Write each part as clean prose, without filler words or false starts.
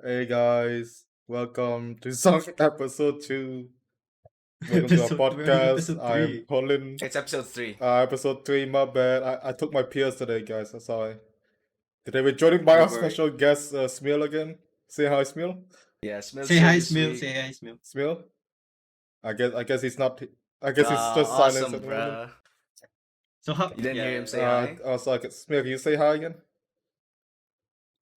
Hey guys, welcome to Zunk episode 2. Welcome to our We're on podcast. episode I am 3. Colin. It's episode 3. Episode 3, my bad. I took my peers today, guys. That's sorry. Today we're joining by our Don't worry. special guest, Smil again. Say hi, Smil. Yeah, Smil's Say here hi, this Smil. week. Say hi, Smil. Smil. I guess he's not. I guess he's just silent Awesome, at the moment. bruh. So how? You didn't hear him say Uh, hi? also, Smil, can you say hi again?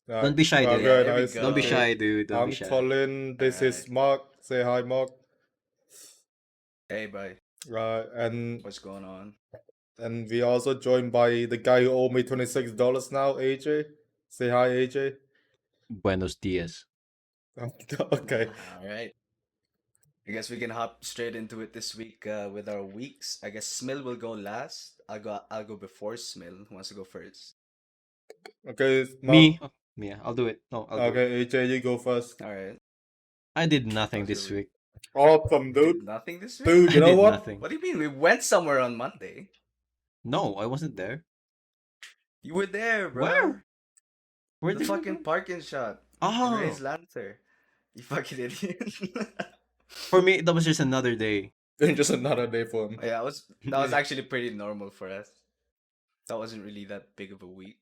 Don't be shy, dude. Very there we nice. go. Don't be Okay. shy, dude. Don't I'm be shy. Colin. This is Alright. Mark. Say hi, Mark. Hey, bye. Right, and What's going on? we also joined by the guy who owed me $26 now, AJ. Say hi, AJ. Buenos dias. Okay. Alright. I guess we can hop straight into it this week with our weeks. I guess Smil will go last. I'll go before Smil. Who wants to go first? Okay. Me? Oh, yeah, I'll do it. No, I'll do it. Okay, AJ, you go first. Alright. I did nothing How's this your week. Awesome, dude. Did nothing this week? Dude, you I know did what? nothing. What do you mean? We went somewhere on Monday. No, I wasn't there. You were there, bro. Where? Where The did we fucking go? parking shot. In Oh, Ray's Lancer. You fucking idiot. for me, that was just another day. Just another day for him. Yeah, that was actually pretty normal for us. That wasn't really that big of a week.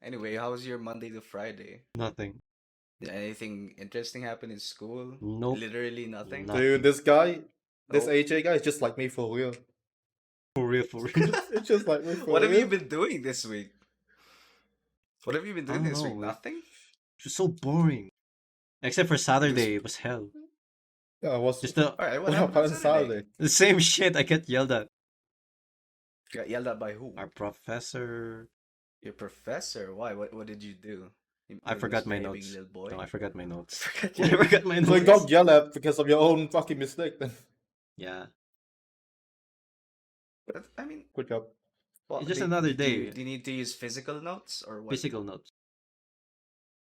Anyway, how was your Monday to Friday? Nothing. Did anything interesting happen in school? Nope. Literally nothing. Nothing. Dude, this guy, this Nope. AJ guy is just like me for real. For real, for real. It's just like me for What real. have you been doing this week? What have you been I doing don't this week? know. Nothing? It's just so boring. Except for Saturday, it was hell. Yeah, I was. Just the Alright, what What happened happened on on Saturday? Saturday? the same shit. I get yelled at. Got yelled at by who? Our professor. Your professor? Why? What did you do? You I forgot my misbehaving, notes. little boy? No, I forgot my notes. Forgot I your- forgot my So you notes. got yelled at because of your own fucking mistake then. Yeah. I mean, Good job. well, It's just do- another do you- day. Do you need to use physical notes or what? Physical notes.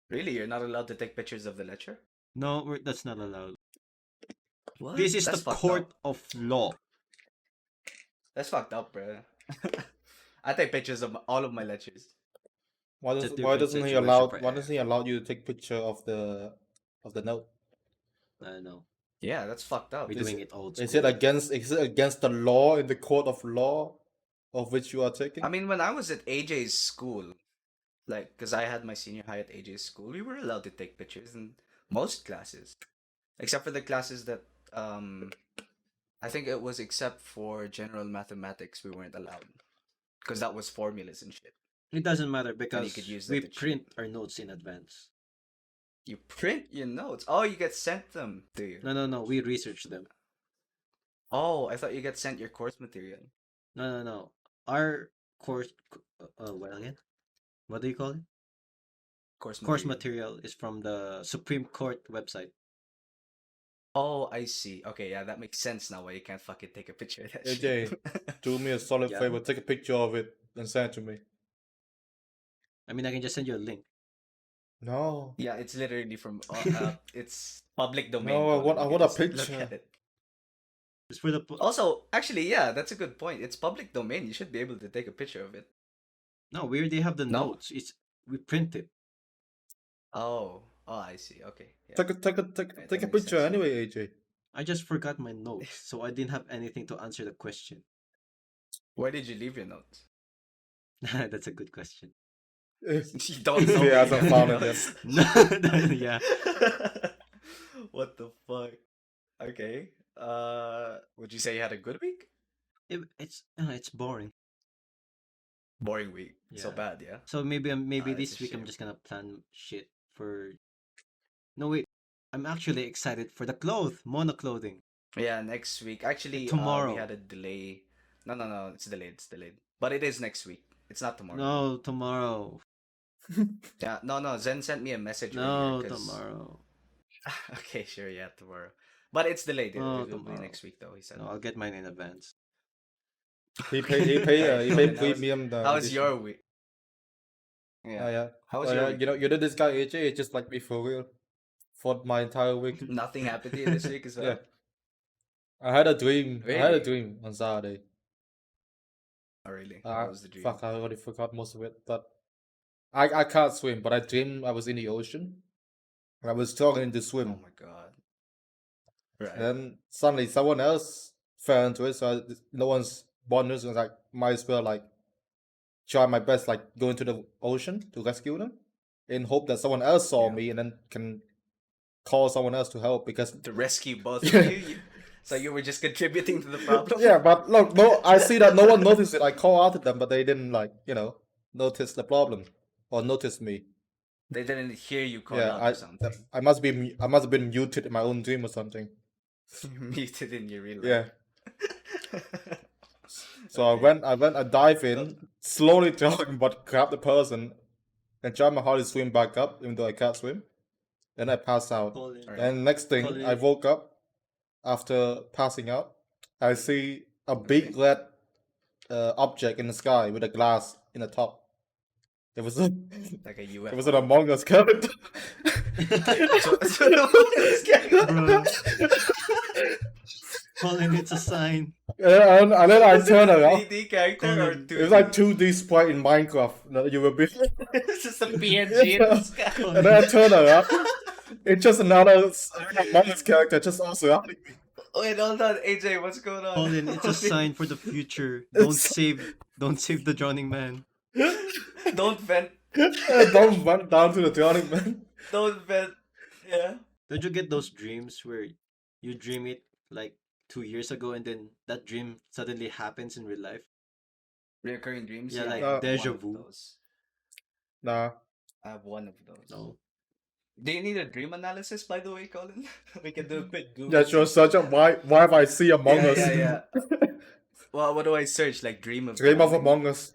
Really? You're not allowed to take pictures of the lecture? No, that's not allowed. What? This is That's the fucked court up. of law. That's fucked up, bro. I take pictures of all of my lectures. Why It's a does why different doesn't he situation allow for why doesn't he allow you to take picture of the note? I know. Yeah, that's fucked up. We're Is doing it- it old Is school. it against the law in the court of law of which you are taking? I mean, when I was at AJ's school, like, because I had my senior high at AJ's school, we were allowed to take pictures in most classes, except for the classes that, I think it was except for general mathematics, we weren't allowed, because that was formulas and shit. It doesn't matter because could use that we to cheat. print our notes in advance. You print your notes. Oh, you get sent them, do you? No. We research them. Oh, I thought you get sent your course material. No. Our course. What again? What do you call it? Course material is from the Supreme Court website. Oh, I see. Okay, yeah, that makes sense now why you can't fucking take a picture of that AJ, shit. Do me a solid Yeah. favor, take a picture of it and send it to me. I mean, I can just send you a link. No. Yeah, it's literally from it's public domain. No, I Colin. want- I You want a can just look picture. at it. It's for the. Also, actually, yeah, that's a good point. It's public domain. You should be able to take a picture of it. No, we already have the No? notes. We print it. Oh, I see. Okay. Yeah. Take a that take a makes picture sense, yeah. anyway, AJ. I just forgot my notes, so I didn't have anything to answer the question. Where did you leave your notes? That's a good question. You don't know. He where hasn't you found left it your yet. notes. Yeah. What the fuck? Okay. Would you say you had a good week? It's boring. Boring week. So Yeah. bad, yeah. So maybe that's this a week I'm shame. just gonna plan shit for. No wait, I'm actually excited for the mono clothing. Yeah, next week. Actually, Tomorrow. we had a delay. No, it's delayed. It's delayed. But it is next week. It's not tomorrow. No, tomorrow. Yeah, no. Zen sent me a message No, earlier. 'Cause- tomorrow. Okay, sure, yeah, tomorrow. But it's delayed. No, It will be tomorrow. next week, though. He said. No, I'll get mine in advance. He paid Colin, premium the How was edition. your week? Yeah. Yeah. How was Oh, your yeah, week? you know this guy AJ is just like me for real. For my entire week. Nothing happened to you this week as well. Yeah. I had a dream. I had a Really? dream on Saturday. Oh, really? What was the dream? Fuck, I already forgot most of it. But I can't swim, but I dreamed I was in the ocean. and I was struggling to Oh swim. my god. And Right. then suddenly someone else fell into it, so no one's bonus was like, might as well like try my best, like go into the ocean to rescue them, in hope that someone else saw Yeah. me and then can call someone else to help because To rescue both of yeah, you. So you were just contributing to the problem. yeah. But look, no, I see that no one noticed it. I call out to them, but they didn't like notice the problem or notice me. They didn't hear you call Yeah, out or something. I must have been muted in my own dream or something. Muted in your real Yeah. life. So Okay. I dive So in, slowly jogging, but grab the person and try my hardest to swim back up, even though I can't swim. Then I pass out. Colin, all right. And next thing, I Colin, woke up after passing out. I see a Okay. big red object in the sky with a glass in the top. It was a, Like a it was an UFO. Among Us character. So no one is getting bro. Colin, it's a sign. Yeah, and then I Was it turn a around. 3D character or Colin, It was like 2D? 2D sprite in Minecraft. You will be. It's just a PNG in the sky. And then I turn around. It's just another Among Us character just also surrounding me. Wait, hold on, AJ, what's going on? Colin, it's a sign for the future. It's- Don't save the drowning man. Don't vent. Don't run down to the drowning man. Don't vent. Yeah. Don't you get those dreams where you dream it like 2 years ago and then that dream suddenly happens in real life? Reoccurring dreams? Yeah, Yeah, like I have deja one of vu. those. Nah. I have one of those. No. Do you need a dream analysis, by the way, Colin? We can do a quick Google. Yeah, sure. Search up why have I see Among Yeah, Us? yeah, yeah. Well, what do I search? Like dream of Dream of drowning? Among Us.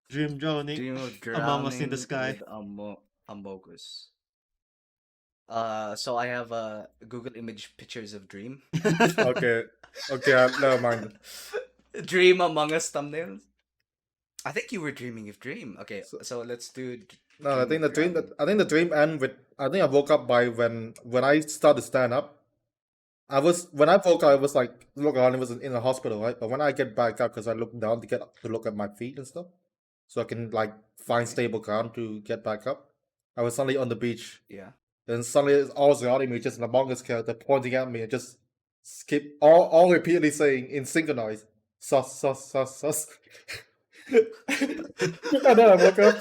Dream drowning. Dream of Among Us in the drowning sky. with Amogus. So I have Google image pictures of dream. Okay. Okay, never mind. Dream Among Us thumbnails. I think you were dreaming of dream. Okay, so let's do. No, I think of drowning. I think the dream end with. I think I woke up by when I started to stand up. When I woke up, I was like look around. It was in the hospital, right? But when I get back up, because I look down to look at my feet and stuff, so I can like find Okay. stable ground to get back up. I was suddenly on the beach. Yeah. Then suddenly it's all surrounding me, just an Among Us character pointing at me and just skip all repeatedly saying in synchronized sus sus sus sus. And then I woke up.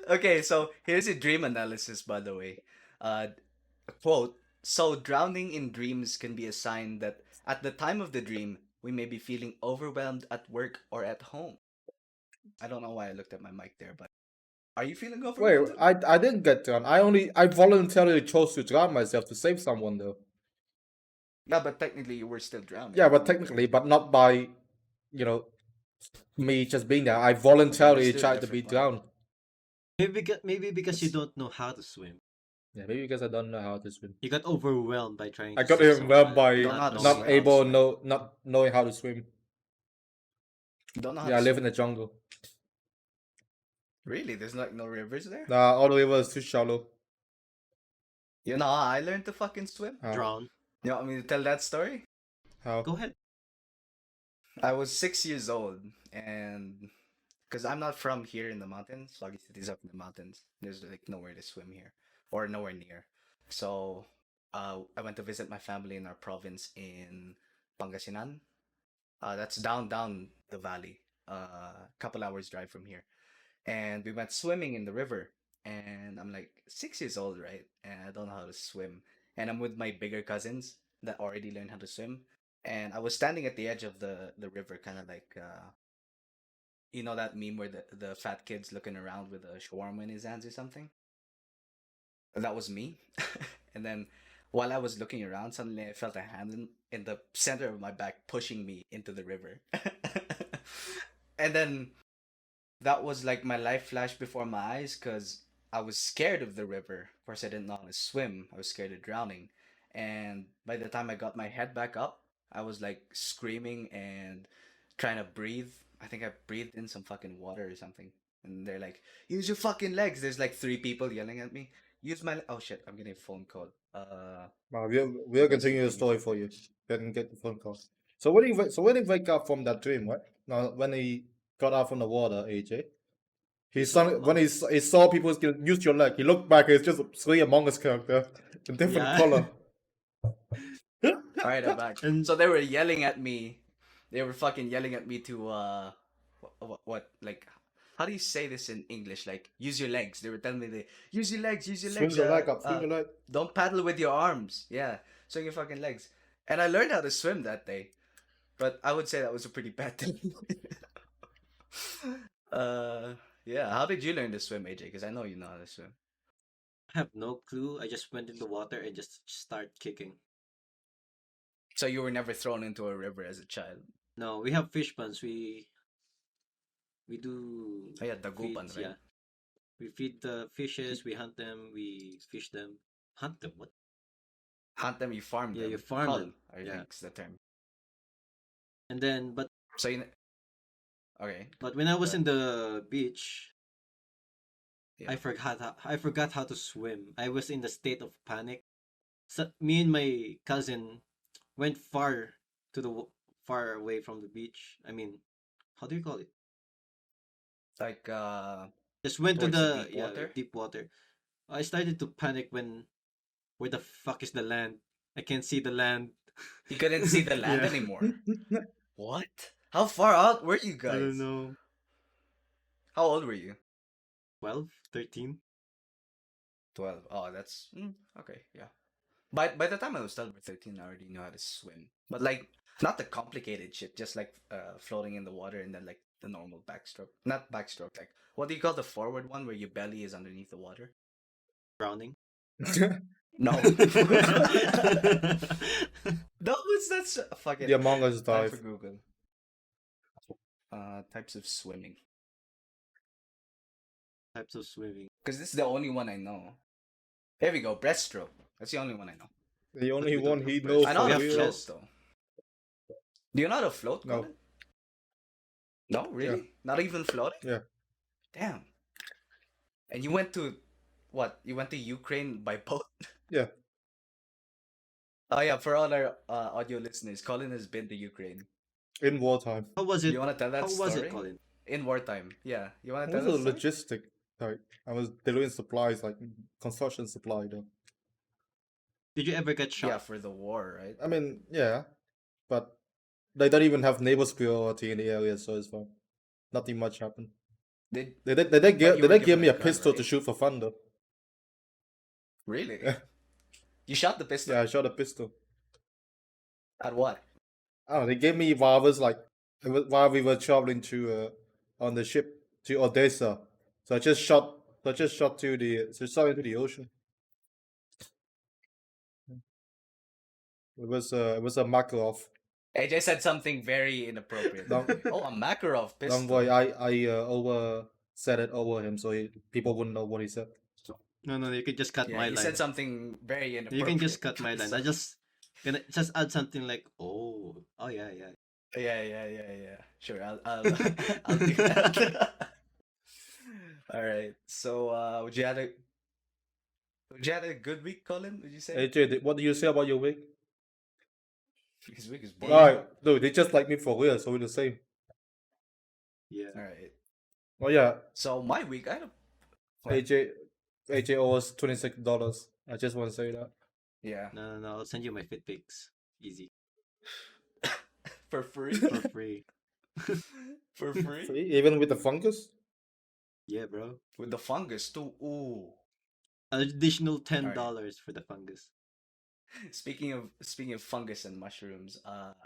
Okay, so here's a dream analysis, by the way. Quote: So drowning in dreams can be a sign that at the time of the dream we may be feeling overwhelmed at work or at home. I don't know why I looked at my mic there, but are you feeling Wait, overwhelmed? I didn't get drowned. I voluntarily chose to drown myself to save someone though. Yeah, but technically you were still drowning. Yeah, but technically, but not by, me just being there. I voluntarily Let's do a tried to be different drowned. Maybe because you Let's- don't know how to swim. Yeah, maybe because I don't know how to swim. You got overwhelmed by trying I to got save overwhelmed someone, by Don't know how to not swim. able not knowing how to swim. Don't know how Yeah, to I live in swim. the jungle. Really? There's like no rivers there? Nah, all the rivers too shallow. You know how I learned to fucking swim? How? drown. You want me to tell that story? How? Go ahead. I was 6 years old, and because I'm not from here in the mountains, Lagi City's up in the mountains. There's like nowhere to swim here, or nowhere near. So, I went to visit my family in our province in Pangasinan. That's down the valley, couple hours drive from here. And we went swimming in the river. And I'm like 6 years old, right? And I don't know how to swim. And I'm with my bigger cousins that already learned how to swim. And I was standing at the edge of the river, kind of like you know that meme where the fat kid's looking around with a shawarma in his hands or something. That was me. And then while I was looking around, suddenly I felt a hand in the center of my back pushing me into the river. And then that was like my life flashed before my eyes because I was scared of the river. Of course, I didn't know how to swim. I was scared of drowning. And by the time I got my head back up, I was like screaming and trying to breathe. I think I breathed in some fucking water or something. And they're like, use your fucking legs. There's like three people yelling at me. Use my. Oh shit, I'm getting a phone call. We'll Let's continue the continue story for you. Then get the phone call. So when did he wake up from that dream, right? No, when he got out from the water, AJ. He saw when he saw people use your leg. He looked back. It's just three Among Us character in different Yeah. color. All right, I'm back. And So they were yelling at me. They were fucking yelling at me to what like how do you say this in English? Like use your legs. They were telling me they use your legs, use your Swing legs. your leg up. Swing your leg. Don't paddle with your arms. Yeah, swing your fucking legs. And I learned how to swim that day, but I would say that was a pretty bad thing. uh, yeah. How did you learn to swim, AJ? Because I know you know how to swim. I have no clue. I just went in the water and just start kicking. So you were never thrown into a river as a child. No, we have fish ponds. We do Oh yeah, dagupan, feeds, right? yeah. We feed the fishes, we hunt them, we fish them. Hunt them? What? Hunt them, you farm Yeah, them. you farm Cull, them. I Yeah. think is the term. And then So you okay. but when I was But in the beach, yeah. I forgot how to swim. I was in the state of panic. So me and my cousin went far away from the beach. I mean, how do you call it? Like Just went to towards the the deep water. deep water. I started to panic when where the fuck is the land? I can't see the land. You couldn't see the land Yeah. anymore. What? How far out were you I don't guys? know. How old were you? 12, 13. 12. Oh, that's okay. Yeah. By the time I was 12 or 13, I already knew how to swim. But like not the complicated shit, just like floating in the water and then like the normal backstroke. Not backstroke, like what do you call the forward one where your belly is underneath the water? Drowning. No. No, that's fuck The it. Among Us Time for dive. Google. Types of swimming. Types of swimming. Because this is the only one I know. There we go, breaststroke. That's the only one I know. The But only we don't one have he breast. knows I know for how to We have real. float chest. though. Do you know how to float, No. Colin? No, really? Yeah. Not even floating? Yeah. Damn. And you went to what? You went to Ukraine by boat? Yeah. Oh yeah, for all our audio listeners, Colin has been to Ukraine. In wartime. How was Do it? you want to tell that How story? was it, Colin? In wartime. Yeah. You want It to was tell a that story? logistic. Like I was delivering supplies, like construction supply. Though. Did you ever get Yeah, shot? for the war, right? I mean, yeah, but they don't even have neighbor security in the area, so it's fine. Nothing much happened. Did They but you they were did give given me a a gun, pistol to right? shoot for fun though. Really? Yeah, You shot the pistol? yeah, I shot a pistol. At what? I don't know, they gave me while I was like while we were traveling to on the ship to Odessa. So I just shot to the so shot into the ocean. It was a Makarov. AJ said something very inappropriate, by Don't the way. Oh, a Makarov don't worry, pistol. I over said it over him so people wouldn't know what he said. No, you can just cut Yeah, my you line. said something very inappropriate. You can just cut my line. I just gonna just add something like, oh yeah. Yeah. Sure, I'll do that. All right. So, would you had a good week, Colin? Would you say AJ, what do you say about your week? his week is Yeah. boring? Alright, dude, they just like me for real, so we're the same. Yeah. All right. Oh yeah, So my week, I don't. What? AJ owes $26. I just want to say that. Yeah, No. I'll send you my fit pics. Easy. for free. For free. For free Free, even with the fungus. Yeah, bro. with the fungus too. Ooh. Additional $10 Alright. for the fungus. Speaking of fungus and mushrooms,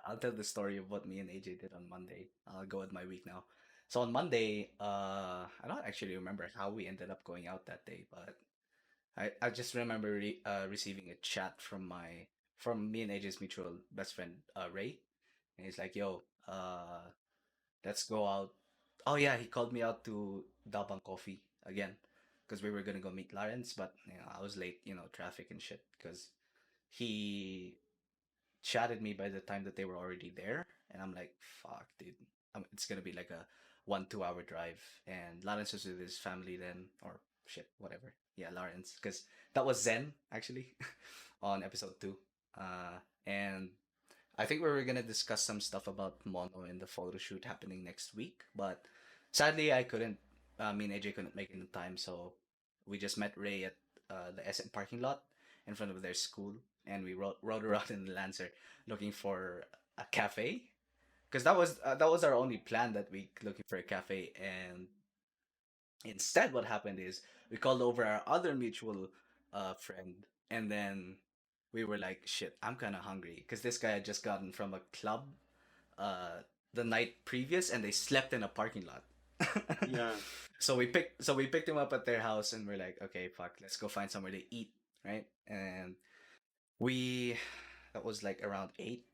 I'll tell the story of what me and AJ did on Monday. I'll go with my week now. So on Monday, I don't actually remember how we ended up going out that day, but I just remember receiving a chat from me and AJ's mutual best friend Ray, and he's like, "Yo, let's go out." Oh yeah, he called me out to Dabang Coffee again because we were gonna go meet Lawrence, but I was late, traffic and shit. Because he chatted me by the time that they were already there, and I'm like, "Fuck, dude, it's gonna be like a 1-2 hour drive." And Lawrence was with his family then, or shit, whatever. Yeah, Lawrence, because that was Zen actually on episode 2, and I think we were gonna discuss some stuff about Mono and the photo shoot happening next week, but sadly I couldn't Me and AJ couldn't make it in time, so we just met Ray at the SM parking lot in front of their school, and we rode around in the Lancer looking for a cafe, because that was our only plan that week, looking for a cafe. And instead, what happened is we called over our other mutual friend, and then we were like, "Shit, I'm kind of hungry," because this guy had just gotten from a club uh, the night previous, and they slept in a parking lot. Yeah. So we picked him up at their house, and we're like, "Okay, fuck, let's go find somewhere to eat," right? And we that was like around 8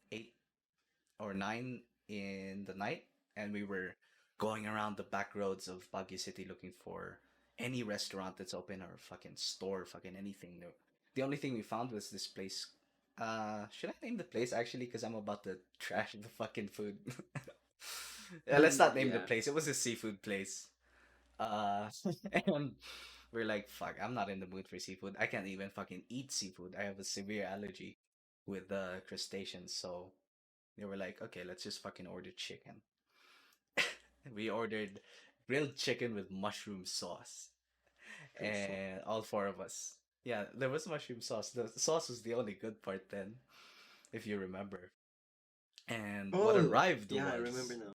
or 9 in the night, and we were going around the back roads of Baguio City looking for any restaurant that's open, or fucking store, fucking anything. No, the only thing we found was this place. Should I name the place actually? Because I'm about to trash the fucking food. Yeah, let's not name the Yeah. place. It was a seafood place. Uh, and we're like, fuck, I'm not in the mood for seafood. I can't even fucking eat seafood. I have a severe allergy with crustaceans. So they were like, okay, let's just fucking order chicken. We ordered grilled chicken with mushroom sauce, So- and all four of us. Yeah, there was mushroom sauce. The sauce was the only good part then, if you remember. And what Oh, arrived yeah, I remember was, now.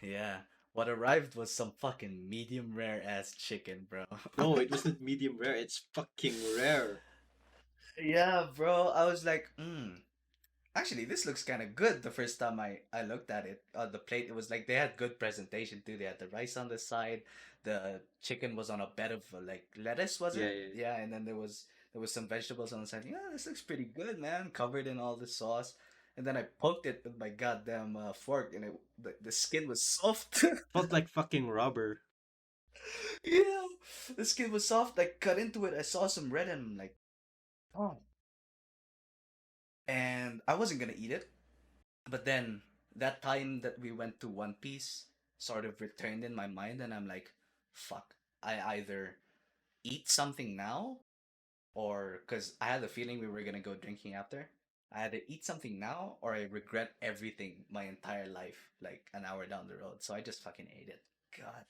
yeah, what arrived was some fucking medium rare ass chicken, bro. No, it wasn't medium rare. It's fucking rare. Yeah, bro. I was like, actually, this looks kind of good. The first time I looked at it on the plate, it was like they had good presentation too. They had the rice on the side, the chicken was on a bed of like lettuce, was Yeah, it? yeah. Yeah, and then there was some vegetables on the side. Yeah, this looks pretty good, man. Covered in all the sauce. And then I poked it with my goddamn fork, and the skin was soft. Felt like fucking rubber. Yeah, the skin was soft. I cut into it. I saw some red, and I'm like, oh. And I wasn't gonna eat it. But then that time that we went to One Piece sort of returned in my mind, and I'm like, fuck, I either eat something now, or because I had a feeling we were gonna go drinking after. I either eat something now, or I regret everything my entire life, like an hour down the road. So I just fucking ate it. God,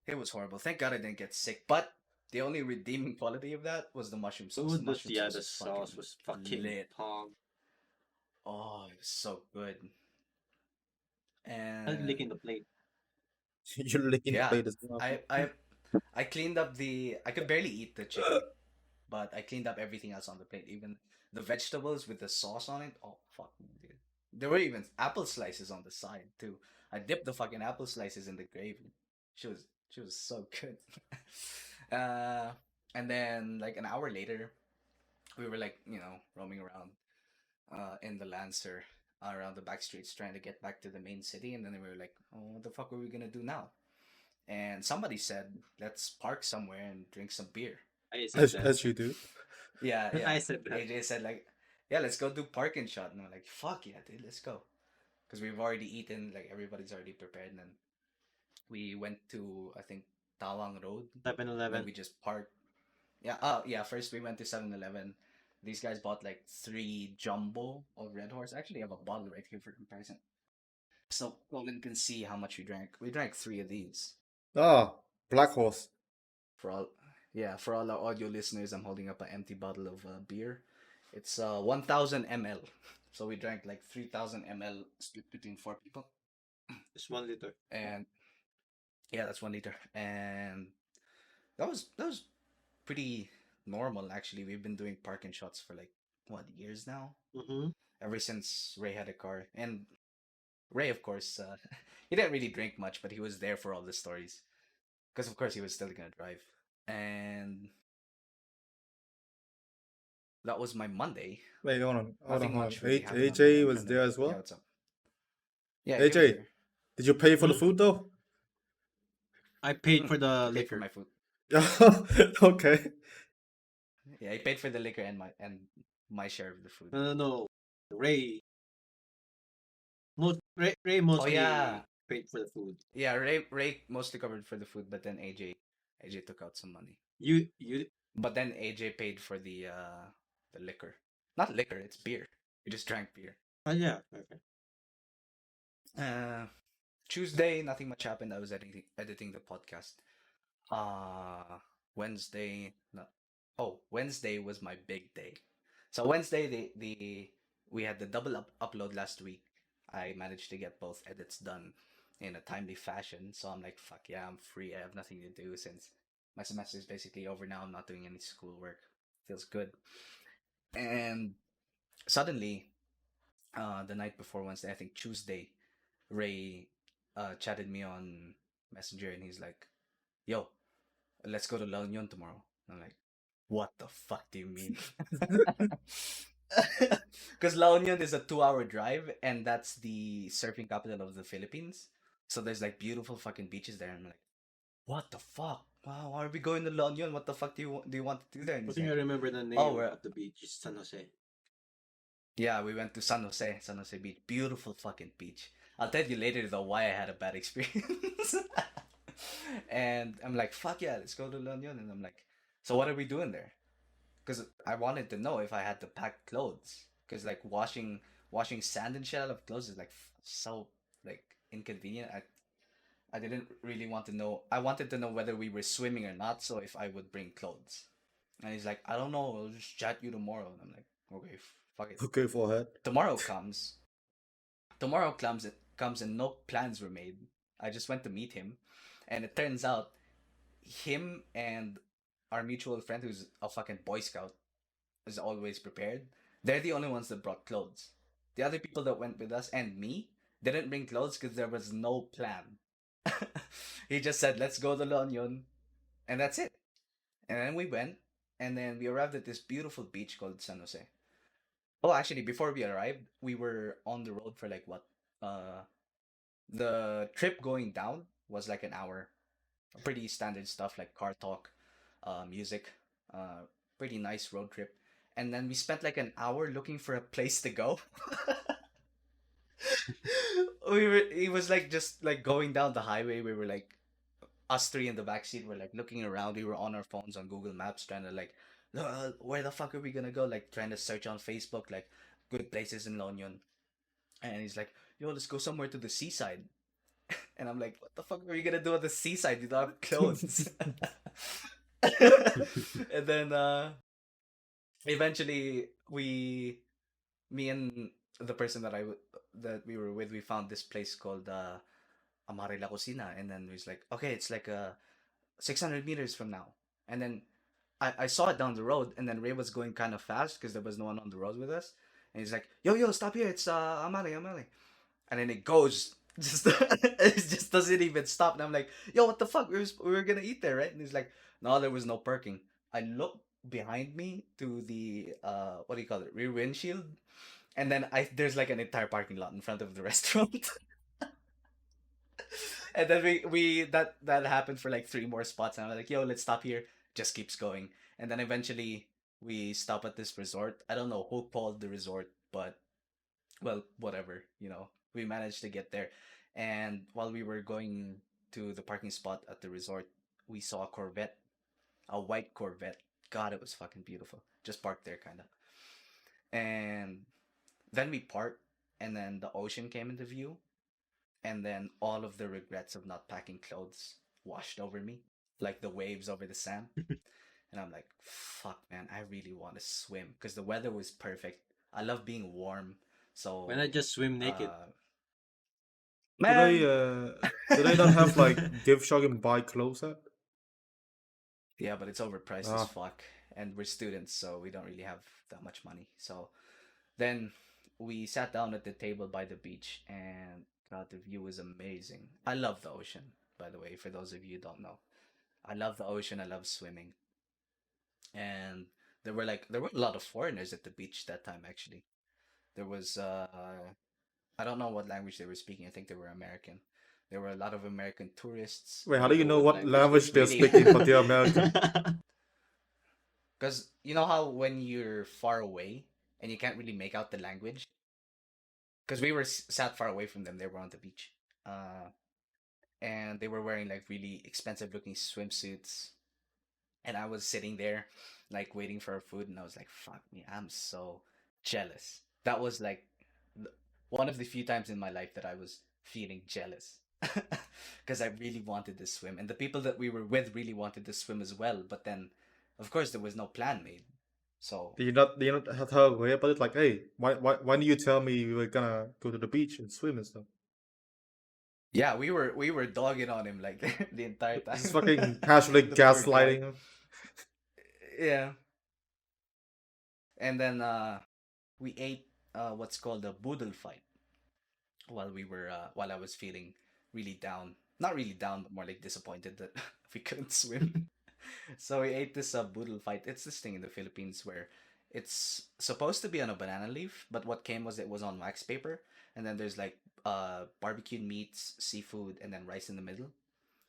it was horrible. Thank God I didn't get sick. But the only redeeming quality of that was the mushroom sauce. Oh, The mushroom yeah, sauce the was sauce fucking was fucking lit. pog. Oh, it was so good. I was And licking the plate. You're licking the yeah, plate as well. I I I cleaned up the. I could barely eat the chicken, but I cleaned up everything else on the plate, even the vegetables with the sauce on it. Oh fuck, me, dude! There were even apple slices on the side too. I dipped the fucking apple slices in the gravy. She was so good. uh, and then like an hour later, we were like roaming around in the Lancer around the back streets trying to get back to the main city, and then we were like, oh, what the fuck are we gonna do now? And somebody said, let's park somewhere and drink some beer. I said As, that. as you do. Yeah, yeah. I said that. AJ said like, yeah, let's go do park and shot. And I'm like, fuck yeah, dude, let's go. Because we've already eaten, like everybody's already prepared. And then we went to, I think, Tawang Road. And then 7-Eleven. we just parked. Yeah, yeah, first we went to 7-Eleven. These guys bought like 3 jumbo of Red Horse. I actually have a bottle right here for comparison. So Colin can see how much we drank. We drank 3 of these. Ah, Black Horse. For all, yeah, for all our audio listeners, I'm holding up an empty bottle of beer. It's 1,000 ml. So we drank like 3,000 ml split between 4 people. It's 1 liter. And yeah, that's 1 liter. And that was pretty normal actually. We've been doing parking shots for like what years now? Mm-hmm. Ever since Ray had a car. And Ray, of course, he didn't really drink much, but he was there for all the stories. Because of course he was still gonna drive. And that was my Monday. Wait, hold on. Nothing Hold on. much really happened on Monday. AJ I'm was trying to. there as Yeah, well? what's up? Yeah, he was AJ, there. did you pay for the Hmm? food though? I paid for He the paid for liquor. my food. Okay. Yeah, he paid for the liquor and my share of the food. No. Ray. Ray Oh yeah, mostly paid for the food. yeah. Ray mostly covered for the food, but then AJ took out some money. You But then AJ paid for the liquor. Not liquor, it's beer. We just drank beer. yeah. Okay. Uh, Tuesday, nothing much happened. I was editing the podcast. Uh Wednesday, no. Oh, Wednesday was my big day. So Wednesday, the we had the double upload last week. I managed to get both edits done in a timely fashion. So I'm like, fuck yeah, I'm free. I have nothing to do since my semester is basically over now. I'm not doing any schoolwork. Feels good. And suddenly, the night before Wednesday, I think Tuesday, Ray chatted me on Messenger and he's like, yo, let's go to La Union tomorrow. I'm like, what the fuck do you mean? Because La Union is a 2 hour drive, and that's the surfing capital of the Philippines. So there's like beautiful fucking beaches there. And I'm like, what the fuck? Wow, why are we going to La Union? What the fuck do you want to do there? And I he's think I like, remember the oh, name we're of the beach, San Jose. yeah, we went to San Jose Beach. Beautiful fucking beach. I'll tell you later though why I had a bad experience. And I'm like, fuck yeah, let's go to La Union. And I'm like, so what are we doing there? Because I wanted to know if I had to pack clothes. Because like washing sand and shit out of clothes is like so like inconvenient. I didn't really want to know. I wanted to know whether we were swimming or not, so if I would bring clothes. And he's like, I don't know. I'll just chat you tomorrow. And I'm like, okay, fuck it. Okay, forehead. Tomorrow comes. Tomorrow comes and no plans were made. I just went to meet him, and it turns out him and our mutual friend, who's a fucking Boy Scout, is always prepared. They're the only ones that brought clothes. The other people that went with us and me didn't bring clothes because there was no plan. He just said, "Let's go to La Union," and that's it. And then we went, and then we arrived at this beautiful beach called San Jose. Oh, actually, before we arrived, we were on the road for like what? Uh, the trip going down was like an hour. Pretty standard stuff like car talk, music, pretty nice road trip. And then we spent like an hour looking for a place to go. It was like just like going down the highway. We were like us three in the back seat were like looking around. We were on our phones on Google Maps trying to like, where the fuck are we gonna go? Like trying to search on Facebook like good places in La Union. And he's like, yo, let's go somewhere to the seaside. And I'm like, what the fuck are you gonna do at the seaside? You don't have clothes. And then eventually me and the person that we were with, we found this place called Amare La Cocina, and then he's like, okay, it's like 600 meters from now. And then I saw it down the road, and then Ray was going kind of fast because there was no one on the road with us, and he's like, yo, stop here, it's Amare. And then it goes just it just doesn't even stop. And I'm like, yo, what the fuck? We were gonna eat there, right? And he's like, no, there was no parking. I look behind me to the what do you call it, rear windshield, and then I there's like an entire parking lot in front of the restaurant. And then we that happened for like three more spots, and I'm like, yo, let's stop here. Just keeps going, and then eventually we stop at this resort. I don't know who called the resort, but well, whatever, we managed to get there. And while we were going to the parking spot at the resort, we saw a Corvette, a white Corvette. God, it was fucking beautiful. Just parked there, kind of. And then we parked, and then the ocean came into view, and then all of the regrets of not packing clothes washed over me, like the waves over the sand. And I'm like, fuck, man, I really want to swim because the weather was perfect. I love being warm. Why So, not just swim naked? uh, Do they man, do they not have like gift shop and buy clothes at? yeah, but it's overpriced as Ah, fuck. And we're students, so we don't really have that much money. So then we sat down at the table by the beach, and God, the view was amazing. I love the ocean, by the way, for those of you who don't know. I love the ocean, I love swimming. And there were a lot of foreigners at the beach that time actually. There was I don't know what language they were speaking. I think they were American. There were a lot of American tourists, wait, how do you people know with what language language they're really speaking, but they're American? because you know how when you're far away and you can't really make out the language, because we were sat far away from them. They were on the beach, uh, and they were wearing like really expensive looking swimsuits, and I was sitting there like waiting for our food, and I was like, fuck me, I'm so jealous. That was like one of the few times in my life that I was feeling jealous. because I really wanted to swim, and the people that we were with really wanted to swim as well. But then, of course, there was no plan made. So Do you not tell Ray about it? Like, hey, why didn't you tell me we were gonna go to the beach and swim and stuff? yeah, we were dogging on him like the entire time. This is fucking casually The poor guy. gaslighting him. Yeah, and then we ate what's called a boodle fight while I was feeling really down. Not really down, but more like disappointed that we couldn't swim. So we ate this boodle fight. It's this thing in the Philippines where it's supposed to be on a banana leaf, but what came was it was on wax paper, and then there's like barbecued meats, seafood, and then rice in the middle.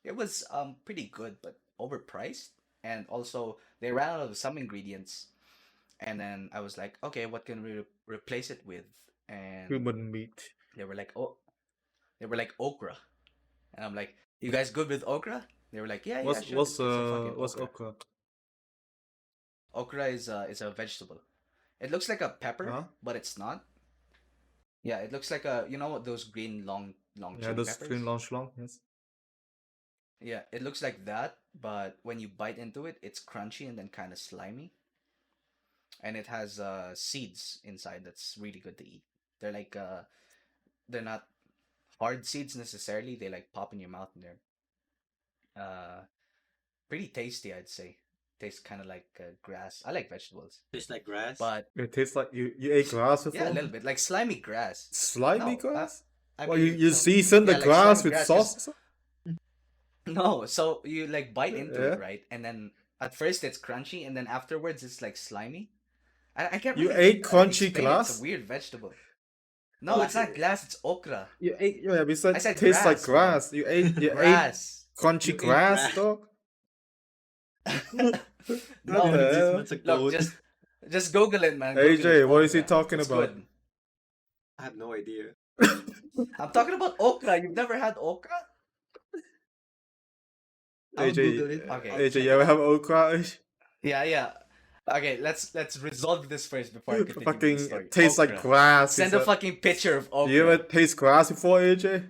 It was pretty good, but overpriced, and also they ran out of some ingredients. And then I was like, okay, what can we replace it with? And Human meat. they were like, oh, they were like okra, and I'm like, you guys good with okra? They were like, yeah, yeah, What's sure. It's a fucking what's okra. okra? Okra is a vegetable. It looks like a pepper, Huh? but it's not. Yeah, it looks like a, you know what, those green long Yeah, chili those peppers. green long, yes. Yeah, it looks like that, but when you bite into it, it's crunchy and then kind of slimy, and it has seeds inside that's really good to eat. They're like they're not hard seeds necessarily. They like pop in your mouth and they're uh pretty tasty, I'd say. Tastes kind of like grass. I like vegetables, Tastes like grass. but It tastes like you ate grass before. yeah, a little bit like slimy grass. Slimy No, grass. I Well, mean, you so season the yeah, like grass slimy with grass. sauce. Or something? No, so you like bite into Yeah. it, right? And then at first it's crunchy, and then afterwards it's like slimy. I can't You really ate crunchy explain it. It's a grass. weird vegetable. No, it's not glass. It's okra. You ate. Yeah, we said I said tastes like grass, grass. man. You ate Grass. crunchy You ate grass, grass. dog. What No, the these hell? months look, ago? just Google it, man. Google AJ, it. what is he Okra. talking It's about? good. I have no idea. I'm talking about okra. You've never had okra? I'll Google AJ, it. Okay. I'll AJ, check you it ever out. have okra? Yeah, yeah. Okay, let's resolve this first before I continue with the Fucking story. tastes like Okra. grass. Send a fucking picture of Do you ever okra. taste grass before, AJ?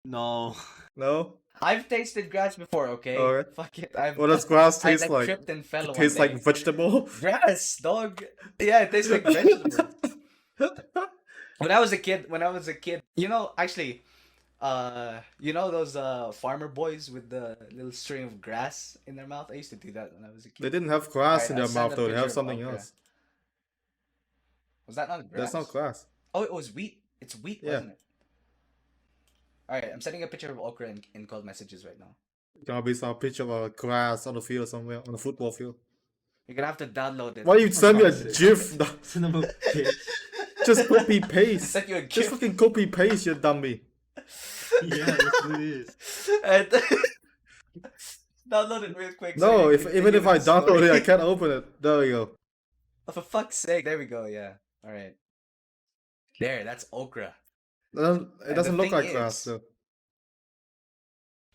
No. No. I've tasted grass before, okay? Alright. Fuck it. I've What does grass I taste like like? tripped and fell It one tastes day. like vegetable. Grass, dog. Yeah, it tastes like vegetable. When I was a kid, you know, actually, you know those farmer boys with the little string of grass in their mouth? I used to do that when I was a They kid. didn't have grass Alright, in I'll their send mouth a though. They picture have of something okra. else. Was that not grass? That's not grass. Oh, it was wheat. It's wheat, Yeah. wasn't it? Alright, I'm sending a picture of okra in cold messages right now. Gonna be some picture of a grass on the field somewhere on the football field. You're gonna have to download it. Why you send me a God's sake. GIF? Son of a bitch. Just copy I paste. sent you a Just GIF. fucking copy paste, you dummy. Yeah, let's do this. And download it real quick. No, you if can even continue if I with the download story. it, I can't open it. There we go. Oh, for fuck's sake, there we go. Yeah. All right. There, that's okra. It doesn't, it And doesn't the look thing like grass is- though.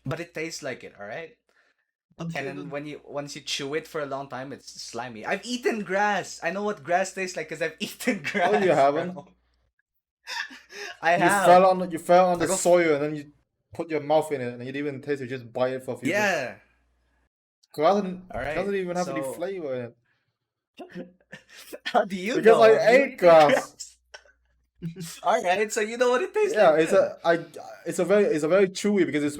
But it tastes like it. All right. I'm And sure then the- once you chew it for a long time, it's slimy. I've eaten grass. I know what grass tastes like because I've eaten grass. Oh, you haven't? bro. I You have. fell on I the go- soil and then you put your mouth in it and you didn't even taste it. You just bite it for a few minutes. Yeah. Grass doesn't, Alright, doesn't even have any so- flavor in it. How do you Because know? I You ate eat grass. All right, so you know what it tastes Yeah, like. it's a very chewy because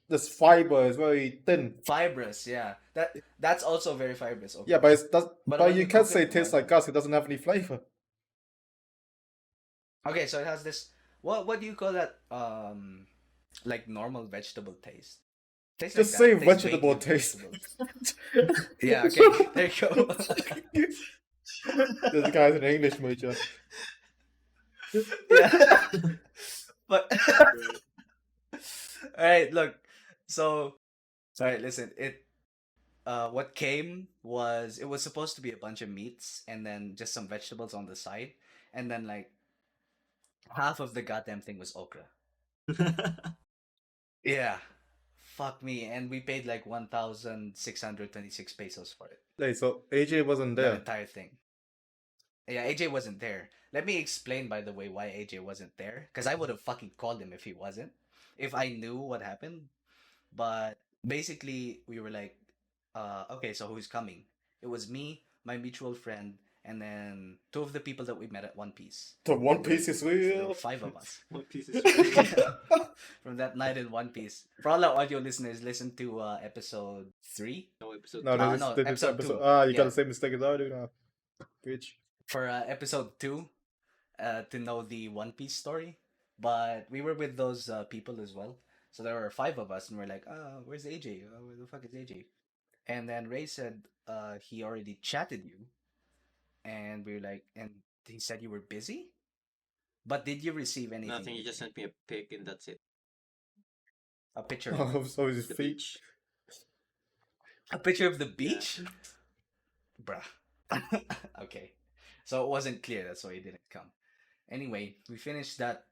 there's fiber. It's very thin. Fibrous, yeah. That's also very fibrous. Okay. Yeah, but when you you can't cook say it, it tastes well, like grass. It doesn't have any flavor. Okay, so it has this. What do you call that? Like normal vegetable taste. Tastes Just like say that. Tastes vegetable vaguely taste. vegetable. Yeah. Okay. There you go. This guy's an English major. Yeah. But all right, look. So, sorry. Listen. What came was it was supposed to be a bunch of meats and then just some vegetables on the side, and then like half of the goddamn thing was okra. Yeah. Fuck me. And we paid like 1,626 pesos for it. Hey, so AJ wasn't That there. entire thing. Yeah, AJ wasn't there. Let me explain, by the way, why AJ wasn't there. Because I would have fucking called him if he wasn't, if I knew what happened. But basically, we were like, okay, so who's coming? It was me, my mutual friend, and then two of the people that we met at One Piece. The One And then, Piece is so there were real. five of us. One Piece is real. From that night in One Piece. For all our audio listeners, listen to episode 3. No, episode No, two. No, this is episode episode. 2. You got Yeah. the same mistake as I do now, bitch. For episode 2, to know the One Piece story. But we were with those people as well. So there were five of us, and we're like, where's AJ? Where the fuck is AJ? And then Ray said he already chatted you. And we were like, and he said you were busy? But did you receive anything? Nothing. You just AJ? sent me a pic, and that's it. A picture of what? So his The feet. beach. A picture of the Yeah. beach? Bruh. Okay. So it wasn't clear, that's why he didn't come. Anyway, we finished that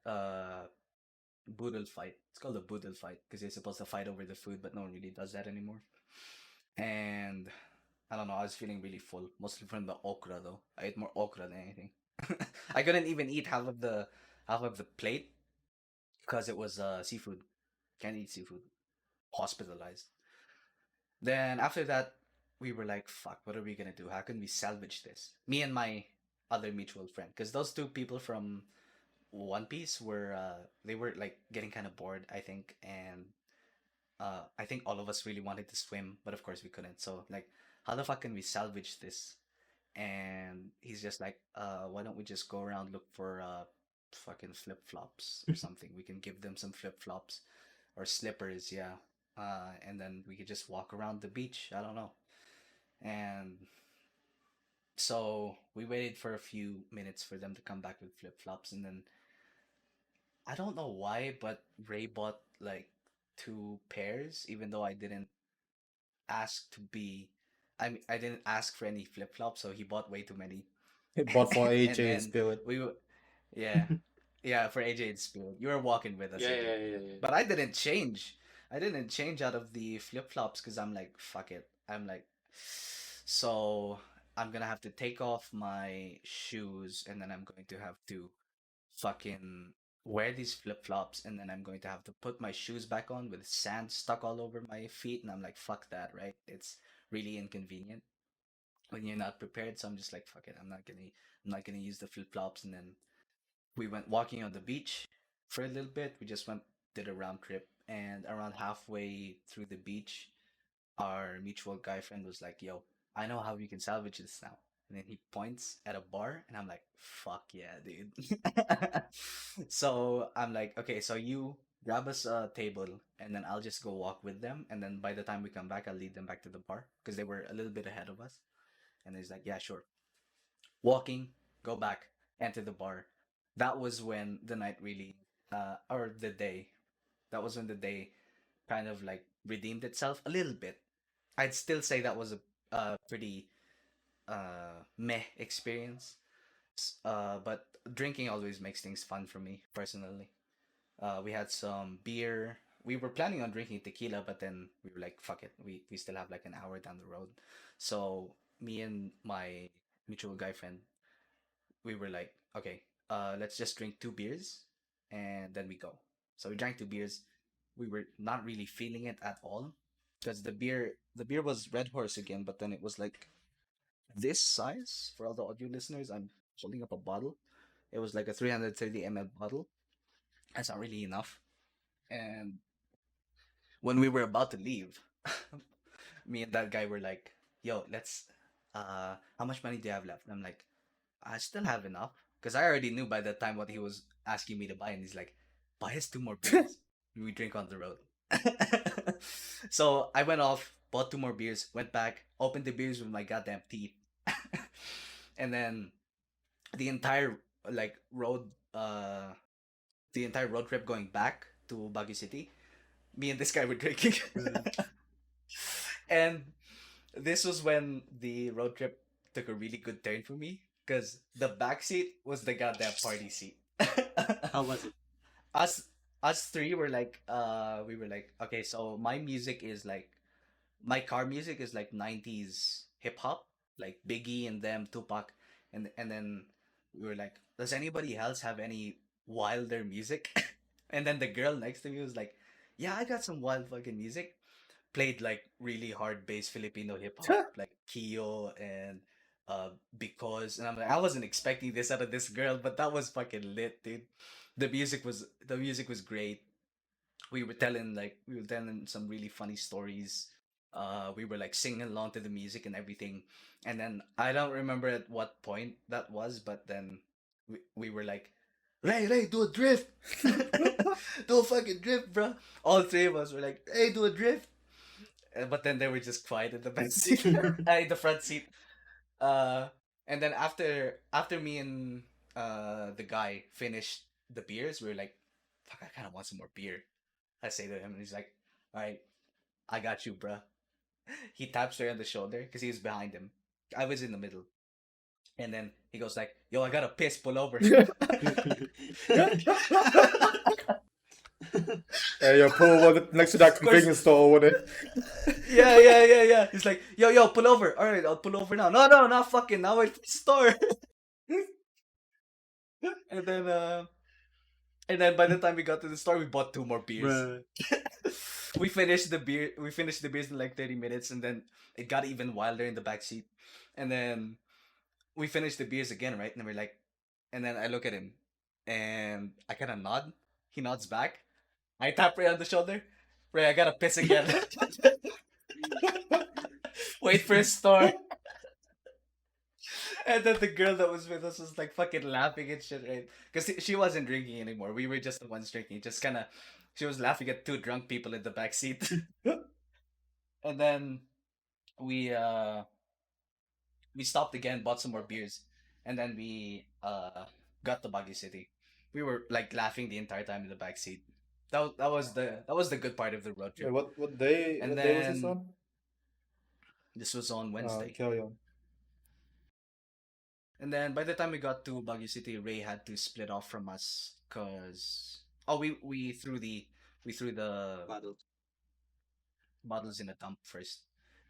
boodle fight. It's called a boodle fight because you're supposed to fight over the food, but no one really does that anymore. And I don't know, I was feeling really full, mostly from the okra though. I ate more okra than anything. I couldn't even eat half of the plate because it was seafood. Can't eat seafood. Hospitalized. Then after that, we were like, "Fuck, what are we gonna do? How can we salvage this?" Me and my other mutual friend, because those two people from One Piece were they were like getting kind of bored, I think, and I think all of us really wanted to swim, but of course we couldn't. So like, how the fuck can we salvage this? And he's just like, why don't we just go around look for fucking flip flops or something? We can give them some flip flops or slippers, yeah. And then we could just walk around the beach. I don't know. And so we waited for a few minutes for them to come back with flip flops, and then I don't know why, but Ray bought like two pairs, even though I didn't ask to be. I didn't ask for any flip flops, so he bought way too many. But for And AJ, then spirit. we were, yeah, yeah, for AJ and Spirit. You were walking with us, Yeah, AJ. yeah, yeah, yeah. But I didn't change. I didn't change out of the flip flops because I'm like, fuck it. I'm like, so I'm gonna have to take off my shoes and then I'm going to have to fucking wear these flip flops and then I'm going to have to put my shoes back on with sand stuck all over my feet. And I'm like, fuck that, right? It's really inconvenient when you're not prepared. So I'm just like, fuck it. I'm not gonna use the flip flops. And then we went walking on the beach for a little bit. We just did a round trip, and around halfway through the beach, our mutual guy friend was like, "Yo, I know how we can salvage this now." And then he points at a bar, and I'm like, "Fuck yeah, dude!" So I'm like, "Okay, so you grab us a table, and then I'll just go walk with them, and then by the time we come back, I'll lead them back to the bar because they were a little bit ahead of us." And he's like, "Yeah, sure." Walking, go back, enter the bar. That was when the night really, or the day, that was when the day kind of like redeemed itself a little bit. I'd still say that was a pretty meh experience. But drinking always makes things fun for me personally. We had some beer. We were planning on drinking tequila, but then we were like, fuck it. We still have like an hour down the road. So me and my mutual guy friend, we were like, okay, let's just drink two beers and then we go. So we drank two beers. We were not really feeling it at all because the beer was Red Horse again, but then it was like this size for all the audio listeners. I'm holding up a bottle. It was like a 330 ml bottle. That's not really enough. And when we were about to leave, me and that guy were like, "Yo, let's. How much money do you have left?" And I'm like, "I still have enough," because I already knew by that time what he was asking me to buy, and he's like, "Buy us two more beers. We drink on the road." So I went off, bought two more beers, went back, opened the beers with my goddamn teeth, and then the entire like the entire road trip going back to Baguio City, me and this guy were drinking. And this was when the road trip took a really good turn for me because the back seat was the goddamn party seat. How was it? us us three were like we were like, okay, so my car music is like 90s hip hop, like Biggie and them, Tupac, and then we were like, does anybody else have any wilder music? And then the girl next to me was like, yeah, I got some wild fucking music. Played like really hard bass Filipino hip hop, like Kyo and because, and I'm like, I wasn't expecting this out of this girl, but that was fucking lit, dude. The music was great. We were telling some really funny stories. We were like singing along to the music and everything. And then I don't remember at what point that was, but then we were like, Ray, do a drift. Do a fucking drift, bro. All three of us were like, hey, do a drift. But then they were just quiet in the back seat, in the front seat. Uh, and then after me and the guy finished the beers, we were like, fuck, I kind of want some more beer. I say to him, and he's like, all right, I got you, bruh. He taps her on the shoulder because he was behind him. I was in the middle. And then he goes like, yo, I got to piss, pull over. Hey, you pull over next to that Of course. convenience store over there. Yeah. He's like, yo, pull over. All right, I'll pull over now. No, not fucking. Now wait for the store. and then uh, and then by the time we got to the store, we bought 2 more beers. Bruh. We finished the beer. We finished the beers in like 30 minutes, and then it got even wilder in the back seat. And then we finished the beers again, right? And we're like, and then I look at him, and I kind of nod. He nods back. I tap Ray on the shoulder. Ray, I gotta piss again. Wait for a store. And then the girl that was with us was like fucking laughing and shit, right? Because she wasn't drinking anymore. We were just the ones drinking. Just kind of, she was laughing at 2 drunk people in the back seat. And then we uh we stopped again, bought some more beers, and then we got to Baguio City. We were like laughing the entire time in the back seat. That was the good part of the road Wait, trip. what day? And What day was this then on? this was on Wednesday. Carry on. And then by the time we got to Baguio City, Ray had to split off from us because we threw the Battle. bottles in a dump first,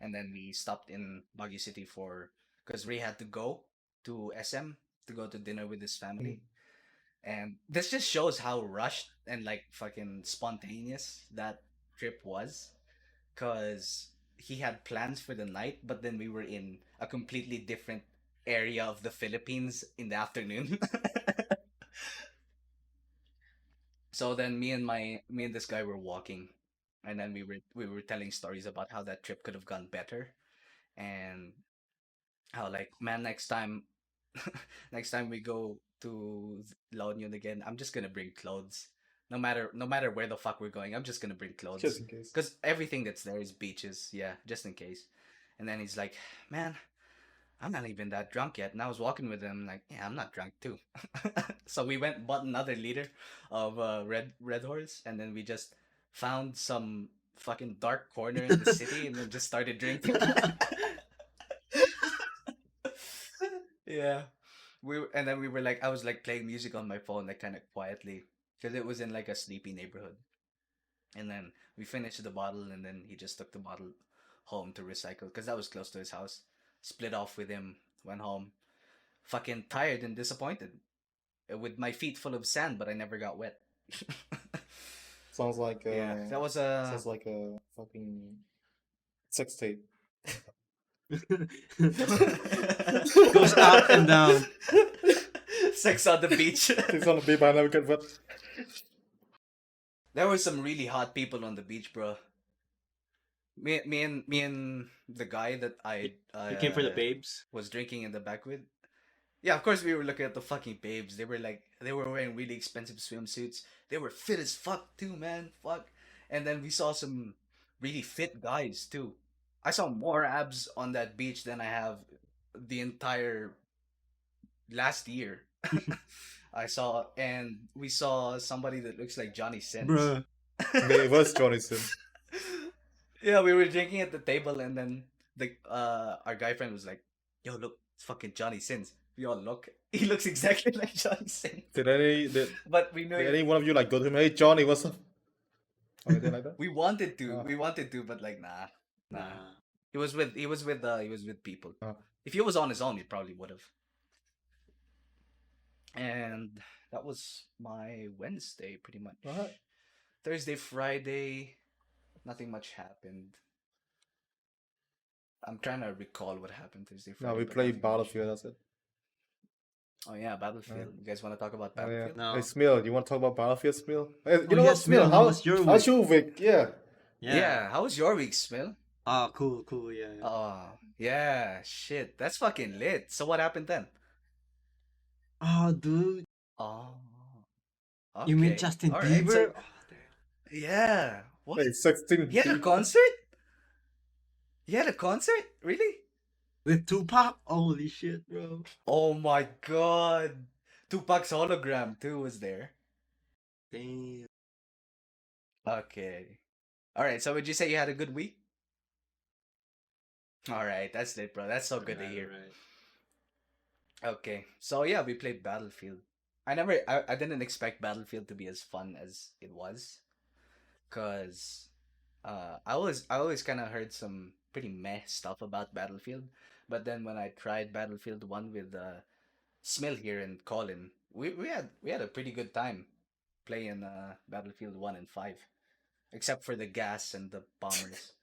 and then we stopped in Baguio City for because Ray had to go to SM to go to dinner with his family, and this just shows how rushed and like fucking spontaneous that trip was, because he had plans for the night, but then we were in a completely different area of the Philippines in the afternoon. So then me and this guy were walking, and then we were telling stories about how that trip could have gone better, and how like, man, next time next time we go to La Union again, I'm just gonna bring clothes. No matter where the fuck we're going, I'm just gonna bring Just clothes. in case. Because everything that's there is beaches, yeah, just in case. And then he's like, man, I'm not even that drunk yet. And I was walking with him like, yeah, I'm not drunk too. So we went and bought another liter of red horse, and then we just found some fucking dark corner in the city and then just started drinking. Yeah. And then we were like, I was like playing music on my phone like kind of quietly because it was in like a sleepy neighborhood. And then we finished the bottle, and then he just took the bottle home to recycle because that was close to his house. Split off with him, went home, fucking tired and disappointed, with my feet full of sand, but I never got wet. Sounds like Yeah, that was sounds like a fucking sex tape. Goes up and down. Sex on the beach. It's on the beat, but I never get wet. There were some really hot people on the beach, bro. Me and the guy that I You came for the babes. was drinking in the back with. Yeah, of course we were looking at the fucking babes. They were wearing really expensive swimsuits. They were fit as fuck too, man. Fuck. And then we saw some really fit guys too. I saw more abs on that beach than I have the entire last year. We saw somebody that looks like Johnny Sins. Bruh. It was Johnny Sin. Yeah, we were drinking at the table, and then our guy friend was like, "Yo, look, it's fucking Johnny Sins." We all look. He looks exactly like Johnny Sins. But we knew Did any one of you like go to him? Hey Johnny, what's up? Or anything like that? we wanted to. Oh. We wanted to, but like, nah. Nah. He was with people. Oh. If he was on his own, he probably would have. And that was my Wednesday, pretty Alright. much. Thursday, Friday, nothing much happened. I'm trying to recall what happened Thursday, No, Friday, we but played nothing much. Battlefield. That's it. Oh yeah, Battlefield. You guys want to talk about Oh yeah. Battlefield? Hey No. Smil, you want to talk about Battlefield, Smil? Hey, Oh you know yeah, what, Smil? Smil, how was your How's week? your week? Yeah. Yeah. Yeah, how was your week, Smil? Oh, cool. Yeah. Oh, yeah, shit. That's fucking lit. So what happened then? Oh, dude. Oh, You mean okay. Justin All right. So, Bieber? Oh, yeah. What? Hey, 16 He had a deep. concert? He had a concert? Really? with Tupac? Holy shit, bro. Oh my god. Tupac's hologram too was there. Damn. Okay. All right. So would you say you had a good week? All right. That's it, bro. That's so good to hear. Right. Okay. So yeah, we played Battlefield. I didn't expect Battlefield to be as fun as it was, cause I always kind of heard some pretty meh stuff about Battlefield, but then when I tried Battlefield 1 with Smil here and Colin, we had a pretty good time playing Battlefield 1 and 5, except for the gas and the bombers.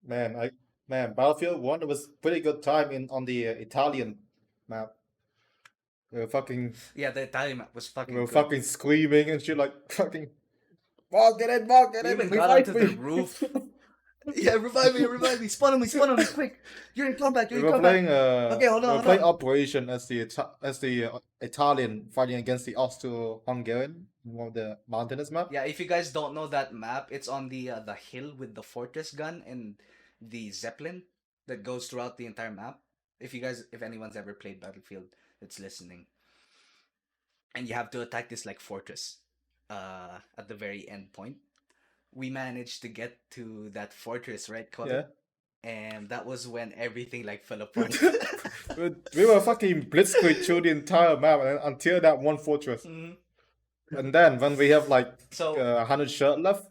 Man, Battlefield 1, it was pretty good time in on the Italian map. We were fucking, Yeah, the Italian map was we fucking were good. fucking screaming and shit like fucking, Mark, get We in, even got onto revive the me. roof. Yeah, revive me, spawn on me, quick! You're in combat, you're We in were combat. playing Okay, hold we on, were hold playing on. Operation as the Italian fighting against the Austro-Hungarian in one of the mountainous map. Yeah, if you guys don't know that map, it's on the hill with the fortress gun and the zeppelin that goes throughout the entire map. If anyone's ever played Battlefield that's listening, and you have to attack this like fortress, at the very end point. We managed to get to that fortress, right, Colin? Yeah. And that was when everything like fell apart. We were fucking blitzkrieg through the entire map until that one fortress. Mhm. And then when we have like So 100 shirt left,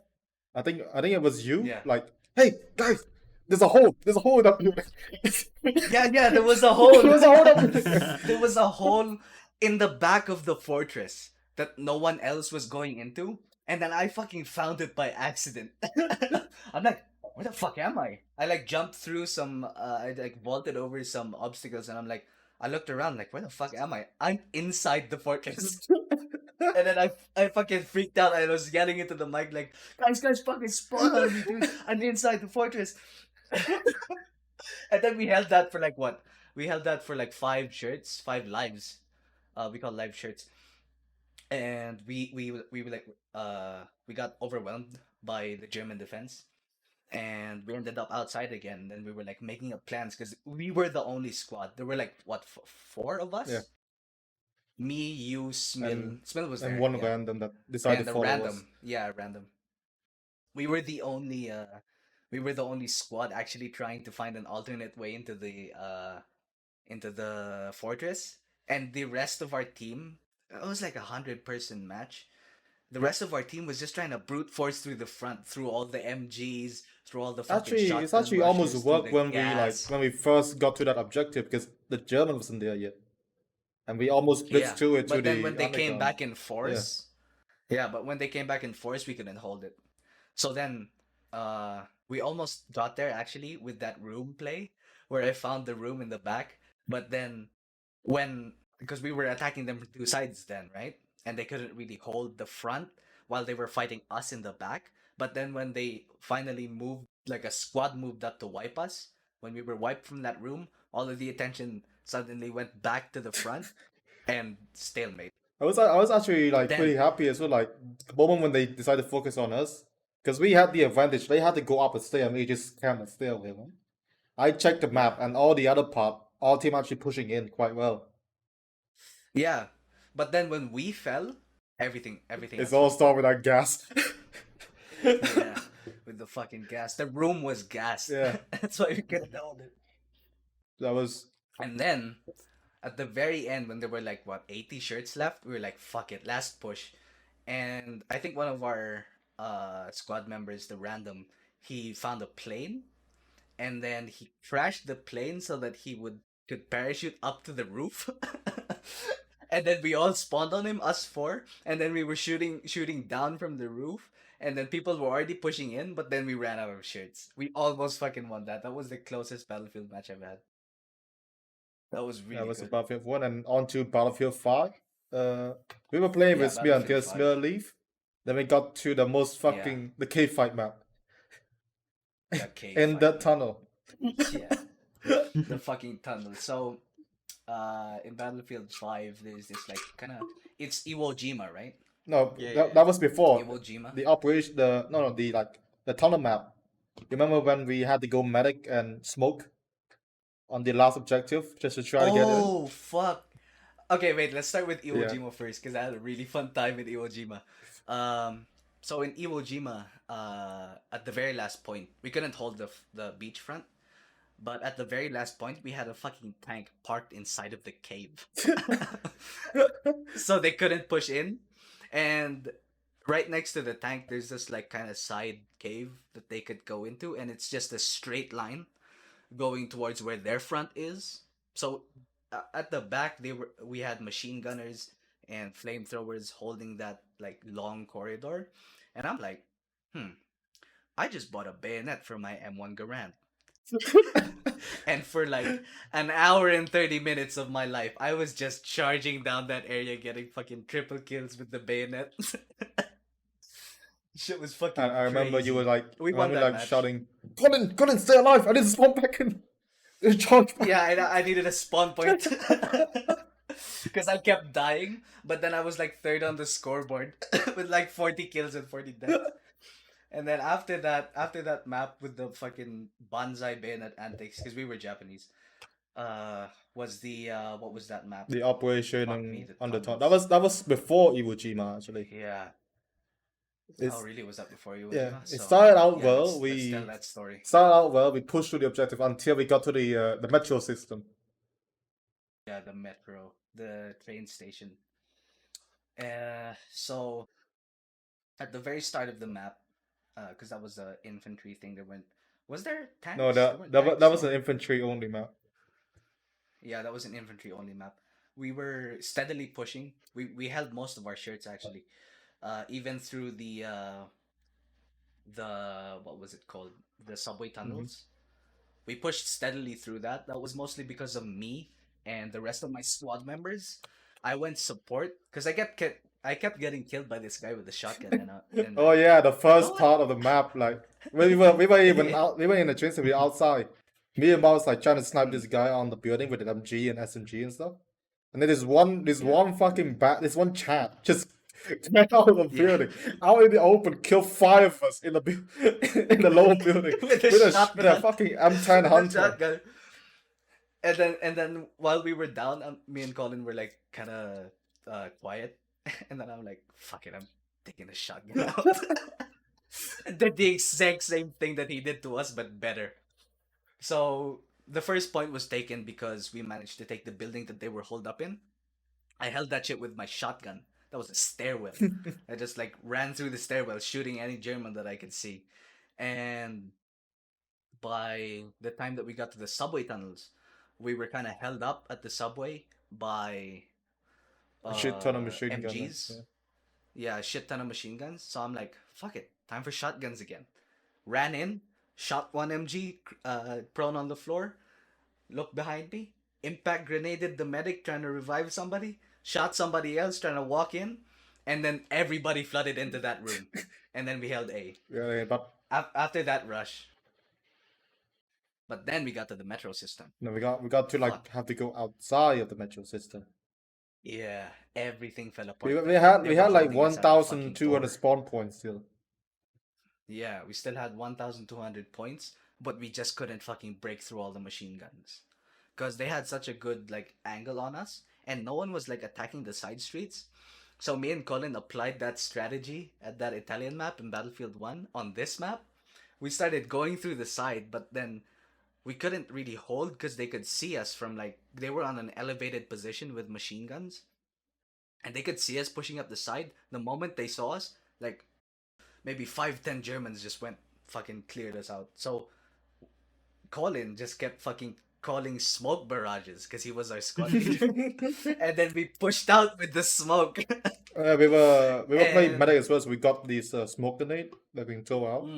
I think it was you. yeah. Like, hey guys, there's a hole in that building. Yeah, there was a There hole. was a hole in that building. There was a hole in the back of the fortress that no one else was going into, and then I fucking found it by accident. I'm like, where the fuck am I? I like jumped through some, I like vaulted over some obstacles, and I'm like, I looked around, like, where the fuck am I? I'm inside the fortress. And then I fucking freaked out. I was yelling into the mic like, guys, fucking spawn on me, dude. I'm inside the fortress. And then we held that for like what? We held that for like 5 shirts, 5 lives. We call live shirts. And we were like we got overwhelmed by the German defense. And we ended up outside again. Then we were like making up plans because we were the only squad. There were like what, 4 of us? Yeah. Me, you, Smil. Smil was And there. one Yeah. random that decided And to a follow us. random. Yeah, random. We were the only squad actually trying to find an alternate way into the fortress. And the rest of our team, it was like 100-person match. The rest of our team was just trying to brute force through the front, through all the MGs, through all the fucking It's shotgun actually almost rushes, through worked the when gas. we first got to that objective because the German wasn't there yet, and we almost blitzed Yeah, through it to but then the when they came underground. back in Yeah. force, yeah, but when they came back in force, we couldn't hold it. So then, we almost got there actually with that room play where I found the room in the back. But then, because we were attacking them from 2 sides then, right? And they couldn't really hold the front while they were fighting us in the back. But then when they finally moved, like a squad moved up to wipe us, when we were wiped from that room, all of the attention suddenly went back to the front and stalemate. I was actually But like pretty then, happy as well. Like the moment when they decided to focus on us, because we had the advantage. They had to go up a stair, and we just camped a stair with them. I checked the map, yeah. and all the other part, all team actually pushing in quite well. Yeah, but then when we fell, everything It's else all went started with that gas. yeah, with the fucking gas. The room was gassed. Yeah. That's why we couldn't hold it. That was And then at the very end, when there were like what, 80 shirts left, we were like, fuck it, last push. And I think one of our squad members, the random, he found a plane, and then he crashed the plane so that he could parachute up to the roof. And then we all spawned on him, us four, and then we were shooting down from the roof, and then people were already pushing in, but then we ran out of shirts. We almost fucking won that. That was the closest Battlefield match I've had. That was That really was good. Battlefield 1 and on to Battlefield 5. Uh, we were playing Yeah, with Smear Battlefield until 5. Smear leave. Then we got to the most Yeah, fucking the cave fight map the cave in fight that map. tunnel. Yeah, the fucking tunnel. So, in Battlefield 5, there's this like kind of it's Iwo Jima, right? No, Yeah, that, yeah. that was before Iwo Jima. the operation. The no, no, the like the tunnel map. Remember when we had to go medic and smoke on the last objective just to try to get in? Oh fuck. Okay, wait. Let's start with Iwo Yeah. Jima first, because I had a really fun time in Iwo Jima. So in Iwo Jima, at the very last point, we couldn't hold the beachfront, but at the very last point, we had a fucking tank parked inside of the cave, so they couldn't push in, and right next to the tank, there's this like kind of side cave that they could go into, and it's just a straight line going towards where their front is. So at the back, we had machine gunners and flamethrowers holding that like long corridor, and I'm like, I just bought a bayonet for my M1 Garand. And for like an hour and 30 minutes of my life, I was just charging down that area, getting fucking triple kills with the bayonet. Shit was And fucking I remember you were crazy. like, We I won remember that like match. shouting, Colin, Colin, stay alive! I need to spawn back in. Charge back. Yeah, I needed a spawn point. Because I kept dying, but then I was like third on the scoreboard with like 40 kills and 40 deaths. And then after that map with the fucking bonsai bayonet antics, because we were Japanese, was the what was that map? The operation Fuck me, and the on the top. tunnels. That was before Iwo Jima actually. Yeah. Oh, It's really? Was that before Iwo yeah. Jima? It So started out yeah, well. let's tell We that story. started out well. We pushed through the objective until we got to the metro system. Yeah, the metro, the train station. So at the very start of the map, because that was a infantry thing. There went. Was there No, tanks? There that weren't that, tanks. that was No. an infantry only map. Yeah, that was an infantry only map. We were steadily pushing. We held most of our shirts actually, even through the what was it called, the subway Hmm. tunnels. We pushed steadily through that. That was mostly because of me and the rest of my squad members. I went support because I kept getting killed by this guy with the shotgun, and Oh like, yeah, the no first one. part of the map, like when we were even Yeah. out, we were in the train, so we were outside. Me and Mao was like trying to snipe Mm, this guy on the building with an MG and SMG and stuff. And then this yeah, one fucking this one chat just ran out of the yeah, building, out in the open, killed five of us in the in the lower building with a with a shotgun, fucking M10 with a Hunter. shotgun. And then while we were down, me and Colin were like kind of quiet, and then I'm like, "Fuck it, I'm taking a shotgun out." And did the exact same thing that he did to us, but better. So the first point was taken because we managed to take the building that they were holed up in. I held that shit with my shotgun. That was a stairwell. I just like ran through the stairwell, shooting any German that I could see. And by the time that we got to the subway tunnels, we were kind of held up at the subway by A shit ton of machine gunners. MGs. Yeah, a shit ton of machine guns. So I'm like, fuck it, time for shotguns again. Ran in, shot one MG prone on the floor, looked behind me, impact grenaded the medic trying to revive somebody, shot somebody else trying to walk in, and then everybody flooded into that room. And then we held A. Yeah, but After that rush. But then we got to the metro system. no, we got to like Fuck. have to go outside of the metro system. Yeah, everything fell We apart we then. had They we were had like holding us one at the thousand fucking two hundred door. spawn points still. Yeah, we still had 1,200 points, but we just couldn't fucking break through all the machine guns. Because they had such a good, like, angle on us, and no one was, like, attacking the side streets. So me and Colin applied that strategy at that Italian map in Battlefield 1 on this map. We started going through the side, but then we couldn't really hold because they could see us from, like, they were on an elevated position with machine guns. And they could see us pushing up the side. The moment they saw us, like, maybe 5, 10 Germans just went fucking cleared us out. So Colin just kept fucking calling smoke barrages because he was our squad leader. And then we pushed out with the smoke. We were playing And medic as well, so we got these smoke grenade that we can throw out.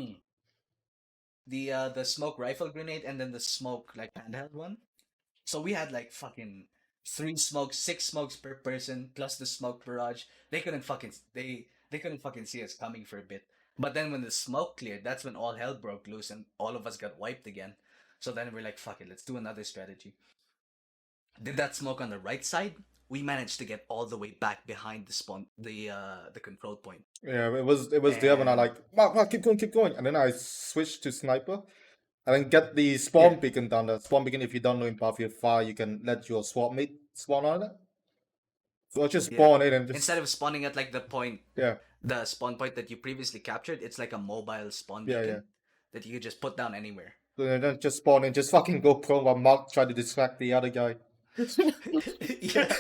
the smoke rifle grenade and then the smoke like handheld one. So we had like fucking three smokes, six smokes per person plus the smoke barrage. They couldn't fucking see us coming for a bit. But then when the smoke cleared, that's when all hell broke loose and all of us got wiped again. So then we're like, fuck it, let's do another strategy. Did that smoke on the right side? We managed to get all the way back behind the control point. Yeah, it was there when I And like, Mark, keep going, and then I switched to sniper, and then get the spawn yeah, beacon down there. Spawn beacon, if you don't know in Battlefield 5, you can let your swap mate spawn on it. So I just yeah. spawn in and Instead just of spawning at like yeah, the spawn point that you previously captured, it's like a mobile spawn yeah, beacon yeah. that you could just put down anywhere. So then just spawn in, just fucking go prone while Mark try to distract the other guy. Yeah.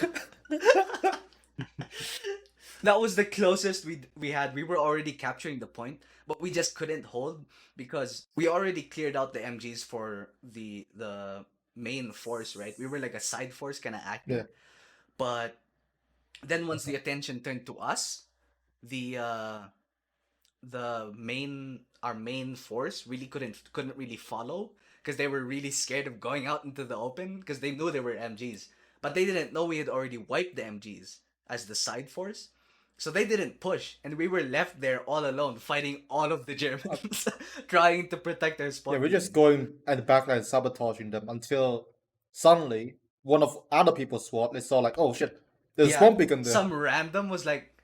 That was the closest we had. We were already capturing the point, but we just couldn't hold because we already cleared out the MGs for the main force, right? We were like a side force kind of acting. Yeah. But then once the attention turned to us, the our main force really couldn't really follow because they were really scared of going out into the open because they knew they were MGs, but they didn't know we had already wiped the MGs as the side force. So they didn't push, and we were left there all alone fighting all of the Germans, trying to protect our spawn. Yeah, we're just beacon. going at the back line sabotaging them until suddenly one of other people's SWAT they saw like, oh shit, there's a Yeah, spawn beacon there. some random was like,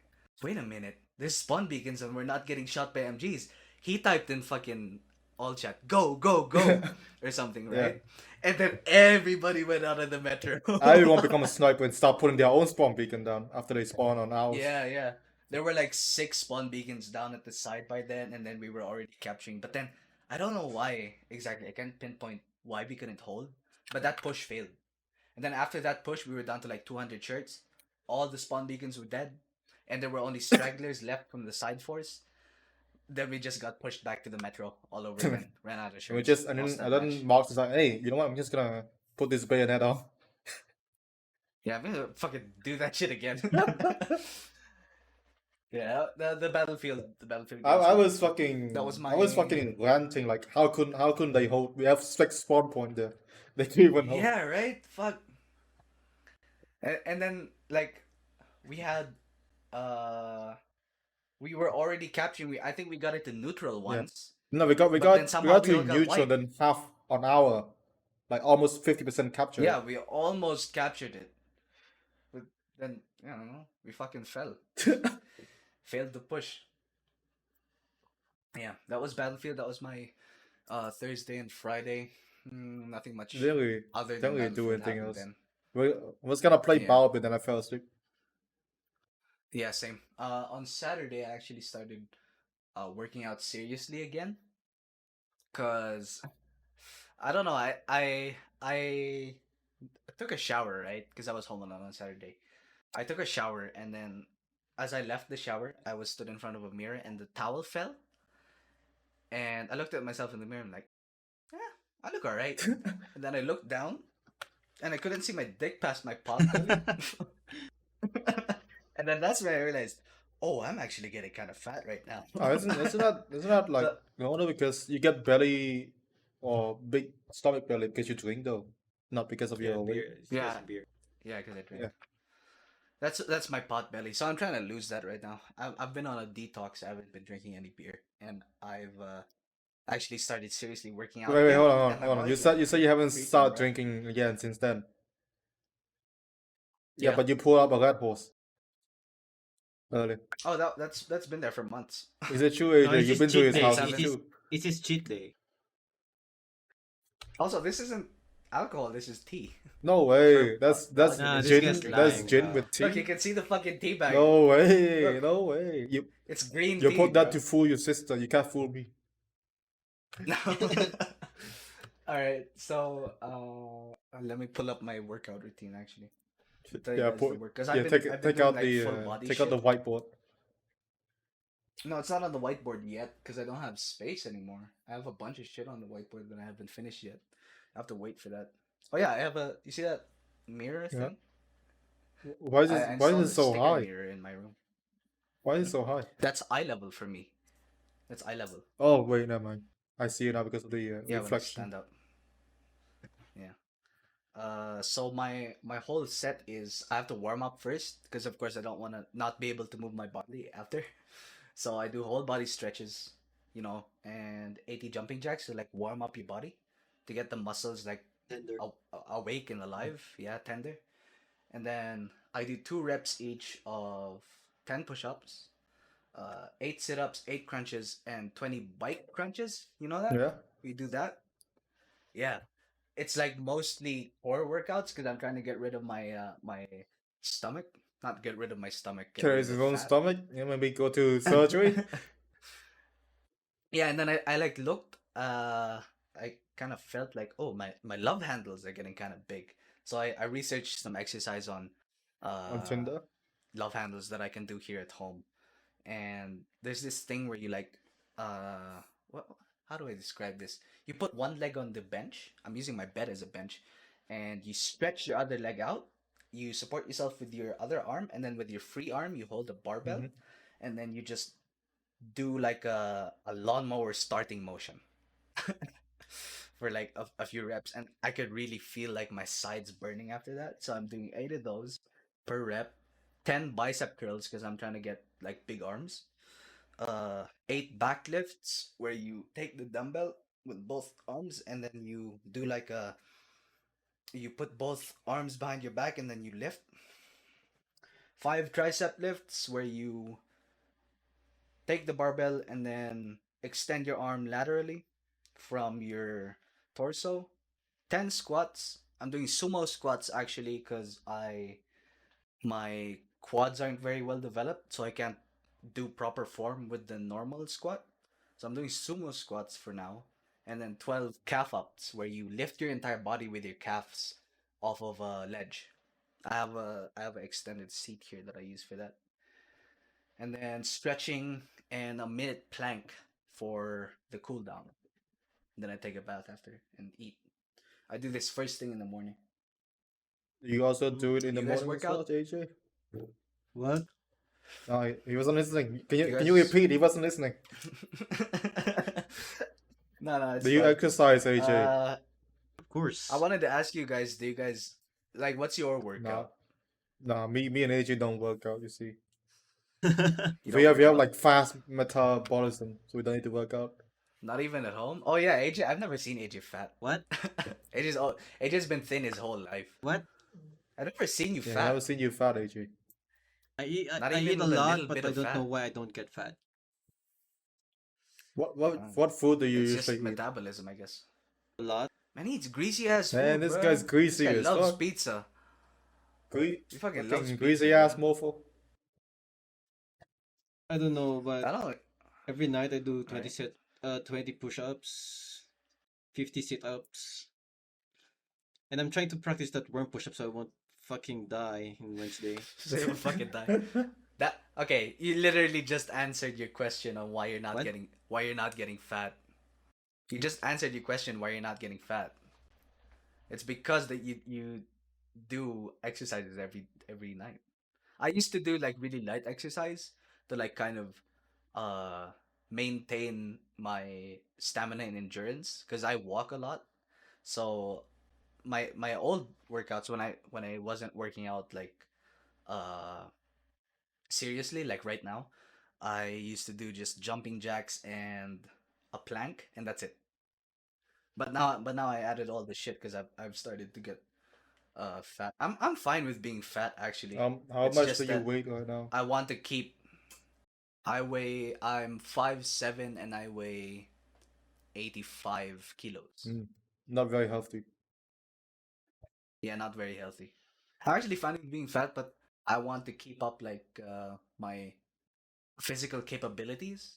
wait a minute, there's spawn beacons and we're not getting shot by MGs. He typed in fucking all chat, go, go, go, or something, Yeah. right? And then everybody went out of the metro. Everyone become a sniper and start putting their own spawn beacon down after they spawn on ours. Yeah, yeah. There were like 6 spawn beacons down at the side by then, and then we were already capturing. But then, I don't know why exactly. I can't pinpoint why we couldn't hold. But that push failed. And then after that push, we were down to like 200 shirts. All the spawn beacons were dead. And there were only stragglers left from the side force. Then we just got pushed back to the metro all over again. Ran out of And we shirts. just and Lost then, that and match. then Mark's is like, hey, you know what? I'm just gonna put this bayonet on. Yeah, I'm gonna fucking do that shit again. Yeah, the battlefield, games I were- was fucking That was I was my- fucking ranting like how couldn't they hold? We have six spawn point there. They can't even hold. Yeah, right. Fuck. And then like we had we were already capturing. I think we got it to neutral once. No, we got But then we somehow got we to all got neutral wiped. then half an hour, like almost 50% capture. Yeah, we almost captured it. But then I don't know. We fucking fell. Failed to push. Yeah, that was Battlefield. That was my Thursday and Friday. Nothing much Really, other don't than really do Battlefield anything happened else. then. We was gonna play Yeah. Bow, but then I fell asleep. Yeah, same. On Saturday, I actually started working out seriously again. Cause I don't know. I took a shower, right? Because I was home alone on Saturday. I took a shower, and then as I left the shower, I was stood in front of a mirror, and the towel fell. And I looked at myself in the mirror. I'm like, I look alright. And then I looked down, and I couldn't see my dick past my pot belly. And then that's when I realized, oh, I'm actually getting kind of fat right now. Oh, isn't that like The- no because you get belly or big stomach belly because you drink though, not because of Yeah, your weight. beer. It's because Yeah. of beer. Yeah, because I drink. Yeah. That's my pot belly. So I'm trying to lose that right now. I've been on a detox. I haven't been drinking any beer, and I've actually started seriously working out. Wait, again, hold and on, my hold on. You body's, said like, you said you haven't freaking started rough. drinking again since then. Yeah, Yeah. but you pulled up a Red Horse early. Oh, that's been there for months. Is it true, No, AJ? it's You've his been to cheat his day. house It's too. It's his cheat day. Also, this isn't alcohol. This is tea. No way. For- that's Nah, this gin. guy's That's lying, gin bro. with tea. Look, you can see the fucking tea bag. No way. Look. No way. It's green You tea. put that bro. to fool your sister. You can't fool me. No. All right. So, let me pull up my workout routine actually. Tell you Yeah, guys put. the work because Yeah, I've been take doing out like the full body take out the shit. whiteboard. No, it's not on the whiteboard yet because I don't have space anymore. I have a bunch of shit on the whiteboard that I haven't finished yet. I have to wait for that. Oh yeah, I have a. You see that mirror Yeah. thing? I Why is installed it a so sticker high? mirror in my room. Why is Hmm? it so high? That's eye level for me. That's eye level. Oh wait, never mind. I see it now because of the Yeah, when I reflection. stand up. Yeah. So my whole set is I have to warm up first because of course I don't want to not be able to move my body after. So I do whole body stretches, and 80 jumping jacks to like warm up your body to get the muscles like Tender. awake and alive. Yeah, tender. And then I do 2 reps each of 10 push-ups, 8 sit-ups, 8 crunches, and 20 bike crunches. You know that? Yeah. We do that. Yeah, it's like mostly core workouts because I'm trying to get rid of my stomach. Not get rid of my stomach, get rid Carries of the his own fat. stomach. Yeah, maybe go to surgery. Yeah, and then I like looked. I kind of felt like, oh, my love handles are getting kind of big. So I researched some exercise on On uh Tinder. love handles that I can do here at home. And there's this thing where you like what how do I describe this? You put one leg on the bench. I'm using my bed as a bench, and you stretch your other leg out. You support yourself with your other arm, and then with your free arm, you hold a barbell, Hmm. and then you just do like a lawnmower starting motion for like a few reps. And I could really feel like my sides burning after that. So I'm doing 8 of those per rep, 10 bicep curls because I'm trying to get like big arms, 8 back lifts where you take the dumbbell with both arms and then you do like you put both arms behind your back and then you lift. 5 tricep lifts where you take the barbell and then extend your arm laterally from your torso. 10 squats. I'm doing sumo squats actually because my quads aren't very well developed, so I can't do proper form with the normal squat. So I'm doing sumo squats for now. And then 12 calf ups where you lift your entire body with your calves off of a ledge. I have an extended seat here that I use for that. And then stretching and a minute plank for the cool down. Then I take a bath after and eat. I do this first thing in the morning. Do you also Mm. do it in the You guys morning work as well, out? JJ? What? No, he wasn't listening. Can You you guys repeat? He wasn't listening. No, Do it's you fine. exercise, AJ? Of I course. wanted to ask you guys, do you guys like what's your Nah, workout? nah. Me and AJ don't work out. You see, You we don't have work out? like fast metabolism, so we don't need to work out. Not even at home? Oh yeah, AJ, I've never seen AJ fat. What? AJ's been thin his whole life. What? I've never seen you Yeah, I never fat. seen you fat, AJ. Not I eat a even a little lot, but bit I of don't know fat. why I don't get fat. Oh, What food do you it's just usually eat? metabolism, I guess. A lot. Man, he eats greasy ass Man, food, this guy's bro. This guy greasy as loves fuck. pizza. He fucking loves Fucking pizza, greasy ass bro. mofo. I don't know, I but don't. every night I do Right? 20 push-ups, 50 sit-ups, and I'm trying to practice that worm push-up so I won't fucking die in Wednesday. So you will fucking die. That okay? You literally just answered your question on What? why you're not getting fat. You just answered your question why you're not getting fat. It's because that you do exercises every night. I used to do like really light exercise to like kind of uh maintain my stamina and endurance because I walk a lot. So my old workouts when I wasn't working out like uh seriously like right now, I used to do just jumping jacks and a plank and that's it. But now I added all the shit because I've started to get fat. I'm fine with being fat actually. How It's much do just you that weigh right now? I want to keep. I'm 5'7" and I weigh 85 kilos. Mm, not very healthy. Yeah, not very healthy. I'm actually fine with being fat, but I want to keep up like my physical capabilities.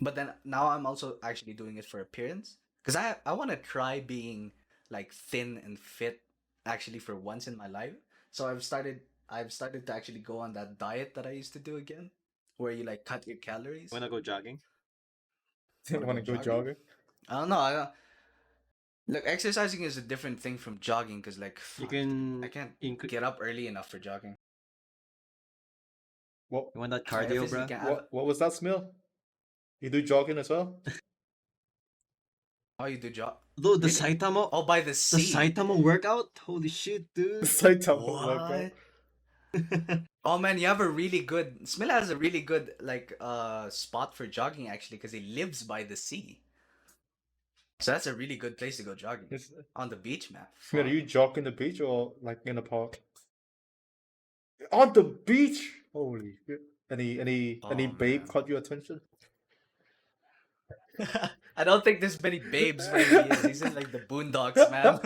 But then now I'm also actually doing it for appearance because I want to try being like thin and fit actually for once in my life. So I've started to actually go on that diet that I used to do again, where you like cut your calories. Wanna go jogging? You Want to want go to go jogging? jogging? I don't know. Look, exercising is a different thing from jogging because, like, You fuck, can I can't incre- get up early enough for jogging. What You want that I cardio, physically bruh? can't have. what was that smell? You do jogging as well? Oh, you do jog? Though the Really? Saitama, Oh, by the the sea. Saitama workout, holy shit, dude. Saitama workout. What? Oh man, you have a really good. Smil has a really good spot for jogging actually because he lives by the sea. So that's a really good place to go jogging Is- on the beach, man. Smith, Fuck. you jog in the beach or like in the park? On the beach? Holy shit. Any Oh babe man. caught your attention? I don't think there's many babes where he is. He's in like the boondocks, man.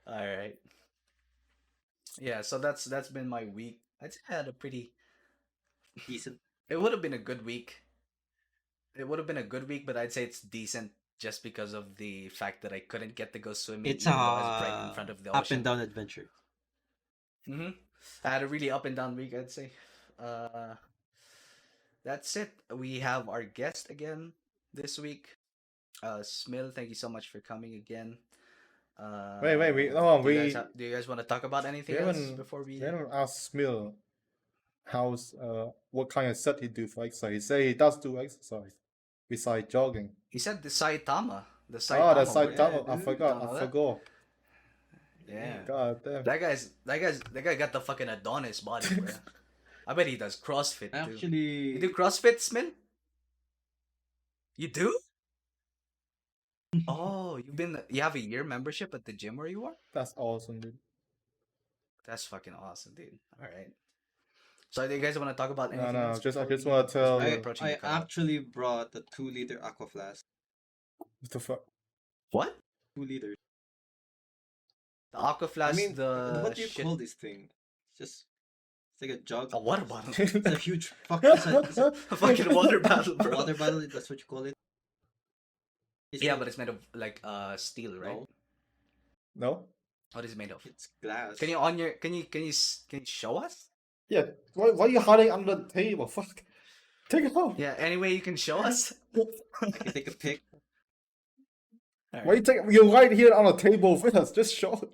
All right. Yeah, so that's been my week. I'd say I had a pretty. Decent. It would have been a good week. It would have been a good week, but I'd say it's decent just because of the fact that I couldn't get to go swimming, It's even though I was right in front of the up and ocean. down adventure. I had a really up and down week, I'd say. Uh, that's it. We have our guest again this week. Smil, thank you so much for coming again. Wait, hold on, Do you guys want to talk about we anything else haven't before we haven't asked Smil how's what kind of set he do for exercise. He say he does do exercise besides jogging. He said the Saitama. The Oh, the Saitama workout. Saitama. workout. I dude, forgot. don't know I that? forgot. Yeah. God damn. That guy got the fucking Adonis body, bro. I bet he does CrossFit too. Actually, You do CrossFit, Smil? You do? Oh, you have a year membership at the gym where you are? That's awesome, dude. That's fucking awesome, dude. All right. So, do you guys want to talk about No, anything no, else? just- I before just we- wanna 'cause tell- we're I, approaching I the cutoff. actually brought a 2-liter aqua flask. What the fuck? What? 2 liters. The aqua flask, I mean, the what do you shit. call this thing? It's like a jug. A water bottle. It's a huge fuck. It's a A fucking water bottle, bro. water bottle. That's what you call it. Yeah, but it's made of like steel, right? No, No? What is it made of? it's glass. Can you show us? Yeah. Why are you hiding under the table? Fuck. Take it off. Yeah, any way you can show us? I can take a pic. Why you take? You're right here on the table with us. Just show it.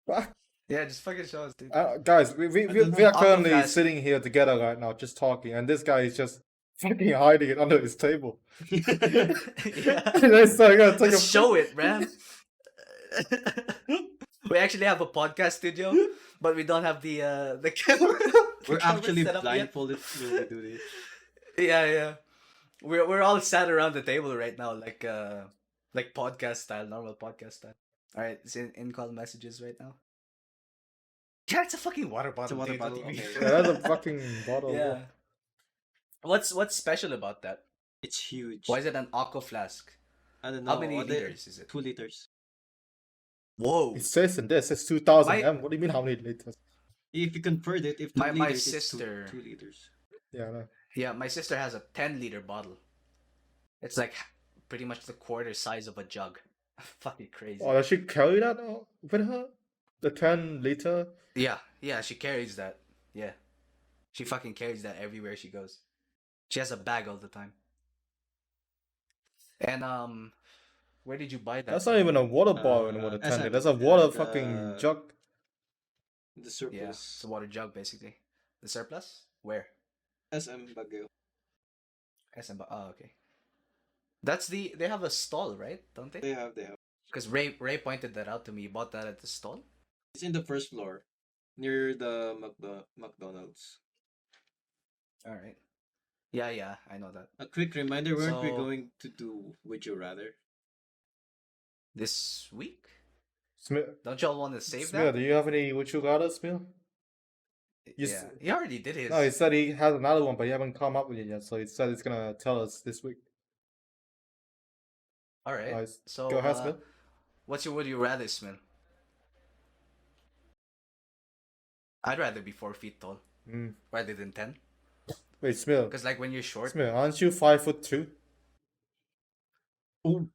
Fuck. Yeah, just fucking show us, dude. Guys, we don't are have currently Aquaflask. sitting here together right now, just talking, and this guy is just fucking hiding it under his table. Yeah. Let's take a Just show it, man. We actually have a podcast studio, but we don't have the camera. We're camera actually set up yet. blindfolded when we do this. Yeah. We're all sat around the table right now, like podcast style, normal podcast style. All right, it's in call messages right now. Yeah, it's a fucking water bottle. It's a water dude, what bottle. do you mean? Okay. Yeah, that's a fucking bottle. Yeah. What's special about that? It's huge. Why is it an aqua flask? I don't know. How many what liters is it? 2 liters. Whoa. It says in this, it's 2000 My- M. What do you mean how many liters? If you convert it, if 2 My liters, sister- it's 2 liters. Yeah, no. Yeah, my sister has a 10-liter bottle. It's like pretty much the quarter size of a jug. Fucking crazy. Oh, does she carry that with her? The 10 liter? Yeah, she carries that. Yeah. She fucking carries that everywhere she goes. She has a bag all the time. And where did you buy that? That's not even a water bottle anymore, the 10 liter. That's a water fucking jug. The surplus. Yeah, it's a water jug basically. The surplus? Where? SM Baguio. Oh, okay. They have a stall, right? Don't they? They have. Because Ray pointed that out to me. You bought that at the stall? It's in the first floor, near the McDonald's. All right. Yeah, I know that. A quick reminder: weren't we So- going to do Would You Rather? This week? Smith, Don't y'all want to save Smith, that? do you have any what you got us, Smith? You Yeah, he already did his. No, he said he has another one, but he haven't come up with it yet. So he said he's gonna tell us this week. All right. Nice. So Go ahead, Smith. what's your would you rather, Smith? I'd rather be 4 feet tall Mm. rather than 10. Wait, Smith. Because like when you're short. Smith, aren't you 5'2"? Oh,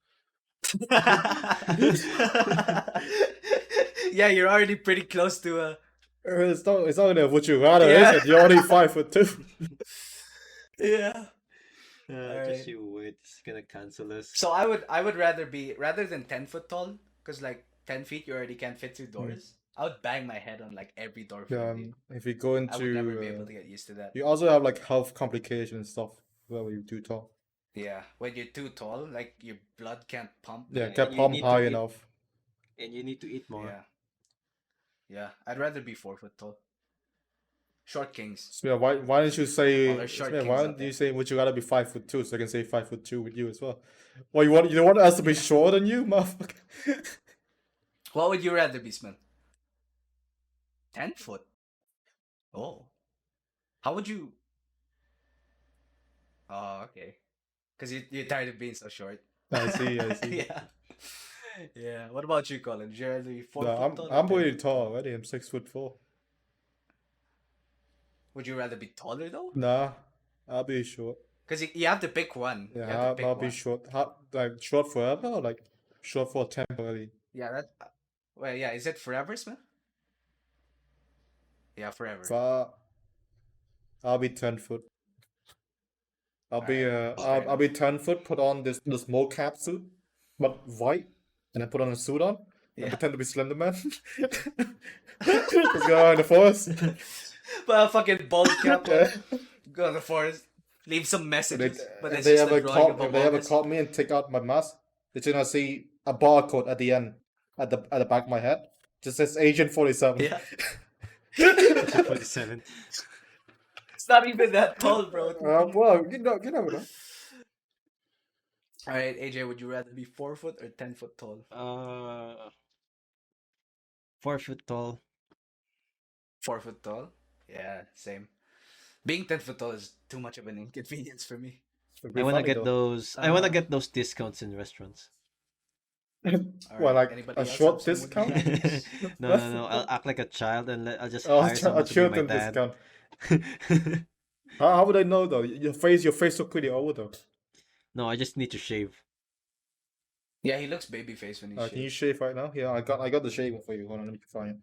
Yeah, you're already pretty close to It's not gonna what you rather, Yeah. is it? You're only 5'2". Yeah. All Just right. you wait. It's gonna cancel us. So I would rather be rather than 10 foot tall, because like 10 feet you already can't fit through Mm. doors. I would bang my head on like every door Yeah, frame, dude. if you go I would never be into, able to get used to that. you also have like health complications and stuff where you do talk. Yeah, when you're too tall, like your blood can't pump. Yeah, Yeah, get and you pump need to high eat, enough. and you need to eat more. Yeah, yeah. I'd rather be 4 foot tall. Short kings. Smith, why didn't you All say, our short Smith, why kings don't out you there. say would you rather be 5'2" so I can say 5'2" with you as well? Well, you don't want us to be shorter than you, motherfucker. What would you rather be, Smith? 10 foot. Oh, how would you? Oh, okay. Because you're tired of being so short. I see, I see. Yeah. Yeah. What about you, Colin? Would you rather be four No, foot tall or I'm 10 pretty foot tall tall? already. I'm 6'4". Would you rather be taller though? Nah, I'll be short. Because you have to pick one. You have to Yeah, I'll pick be one. short. Like short forever, or like short for temporary. Yeah, that. Well, yeah. Is it forever, Smith? Yeah, forever. So I'll be 10 foot. All right. Fair I'll be enough. 10 foot. Put on this mocap suit, but white, and then put on a suit on and Yeah. pretend to be Slender Man. Just go out in the forest. Put a fucking bald cap on. Yeah. Go to the forest. Leave some If messages. But if it's they just a ever drawing of caught a if they ever walrus. caught me and take out my mask, they're gonna see a barcode at the end, at the back of my head. Just says Agent 47. Yeah. Agent 47. It's not even that tall, bro. Well, you never know. All right, AJ, would you rather be 4 foot or 10 foot tall? 4 foot tall. 4 foot tall? Yeah, same. Being 10 foot tall is too much of an inconvenience for me. It'd I be wanna funny get though. those. I wanna Uh, get those discounts in restaurants. All Well, right. like Anybody a else short have some would you discount? rather's? No. I'll act like a child and I'll just Oh, hire someone a to be my children dad. discount. How would I know though? Your face look pretty old though. No, I just need to shave. Yeah, he looks baby face when he's Can you shaved. shave right now? Yeah, I got the shaving for you. Hold on, let me find it.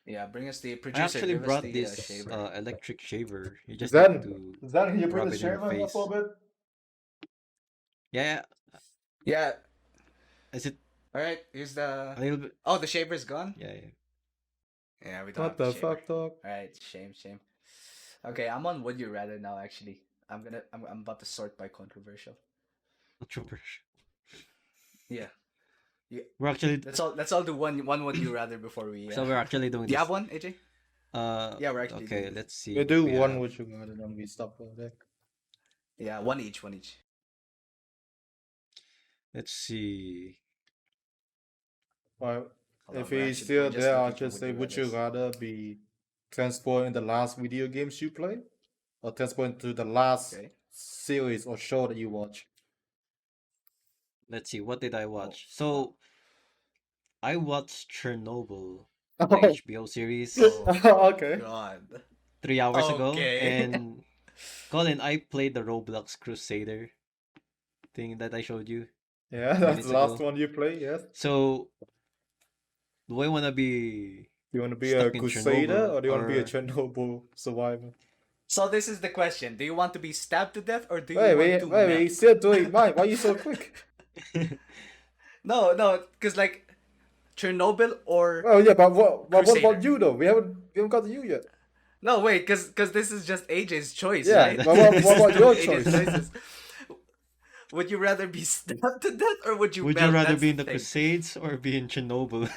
Yeah, bring us the I producer. actually Give us brought the this shaver. electric shaver. You just Zen, need to Zen, can you bring rub the it in your shaver here face. for a bit? Yeah, Yeah. is it All right. Here's a the. little bit? Oh, the shaver's gone. Yeah. Yeah, we don't What have the the shaver. fuck, dog? All right, shame. Okay, I'm on Would You Rather now. Actually, I'm about to sort by controversial. Controversial. Yeah. Yeah. We're actually Let's all do one Would You Rather before we. so we're actually doing Do you this. have one, AJ? Yeah, we're actually Okay, doing this. let's see. We what do we one have. with you, and then we stop over there. Yeah, one each. Let's see. Well, Hold on, if we're he's actually- still we're just there, I'll looking for just say, would you rathers. rather be transported in the last video games you play, or transported to the last Okay. series or show that you watch? Let's see. What did I Oh, watch? So I watched Chernobyl, Oh. the HBO series, Okay. God. 3 hours ago, Okay. and Colin, I played the Roblox Crusader thing that I showed you. Yeah, that's Minutes the last ago. one you play, yes? So, do I want to be Do you want to be stuck a in crusader, Chernobyl, or do you want to be a or Chernobyl survivor? So this is the question: do you want to be stabbed to death, or do you Wait, want wait, to wait, melt? he's still doing mine. Why are you so quick? No, because like Chernobyl or Oh yeah, but what about Crusader. you though? We haven't got to you yet. no, wait, because this is just AJ's choice, Yeah, right? but what This is about two your of AJ's choice? choices. Would you rather be stabbed to death, or would you would melt? you rather That's be in the thing. Crusades or be in Chernobyl?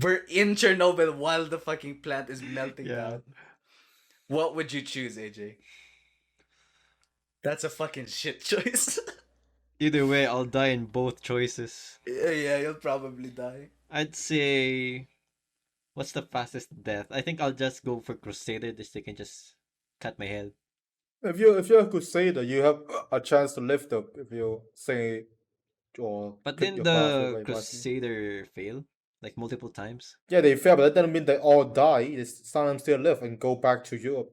We're in Chernobyl while the fucking plant is melting Yeah. down. What would you choose, AJ? That's a fucking shit choice. Either way, I'll die in both choices. Yeah, you'll probably die. I'd say, what's the fastest death? I think I'll just go for Crusader. This they can just cut my head. If you're a crusader, you have a chance to lift up if you say or But pick then your path the by Crusader fail like multiple times. Yeah, they fail, but that doesn't mean they all die. Some of them still live and go back to Europe.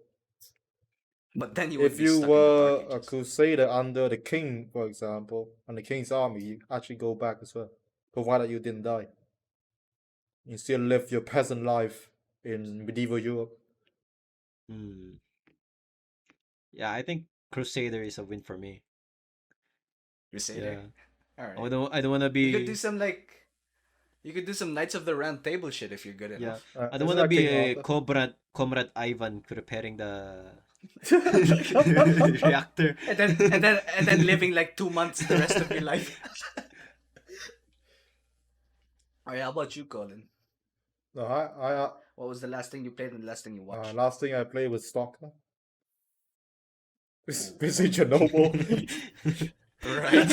But then you would If be you stuck in the Dark were a Ages. crusader under the king, for example, and the king's army, you actually go back as well, provided you didn't die. You still live your peasant life in medieval Europe. Hmm. Yeah, I think Crusader is a win for me. Crusader. Yeah. All I right. don't. I don't wanna You could do be. some like you could do some Knights of the Round Table shit if you're good Yeah. enough. I don't Isn't wanna that be King a Arthur? Comrade Ivan preparing the No, reactor. And then living like 2 months the rest of your life. All right, how about you, Colin? What was the last thing you played and the last thing you watched? last thing I played was Stalker. It's Ooh, basically Chernobyl. right.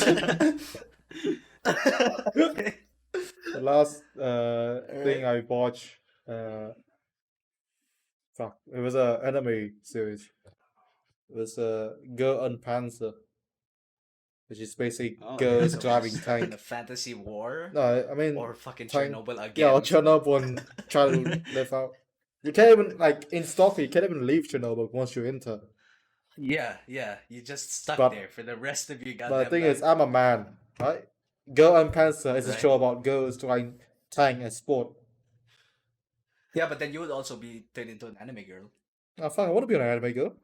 The last thing Alright. I watched, fuck, it was a anime series. It was Girl on Panzer, which is basically Oh, girls So we're driving stuck in a tank. fantasy war No, I mean or fucking tank. Chernobyl Yeah, or again. Chernobyl and try to live out. You can't even like in Stalker. You can't even leave Chernobyl once you enter. Yeah. You just stuck But there for the rest of your but the goddamn thing is, life. I'm a man, right? Girl and Panzer is a Right? show about girls trying tank and sport. Yeah, but then you would also be turned into an anime girl. Oh, fuck, I want to be an anime girl.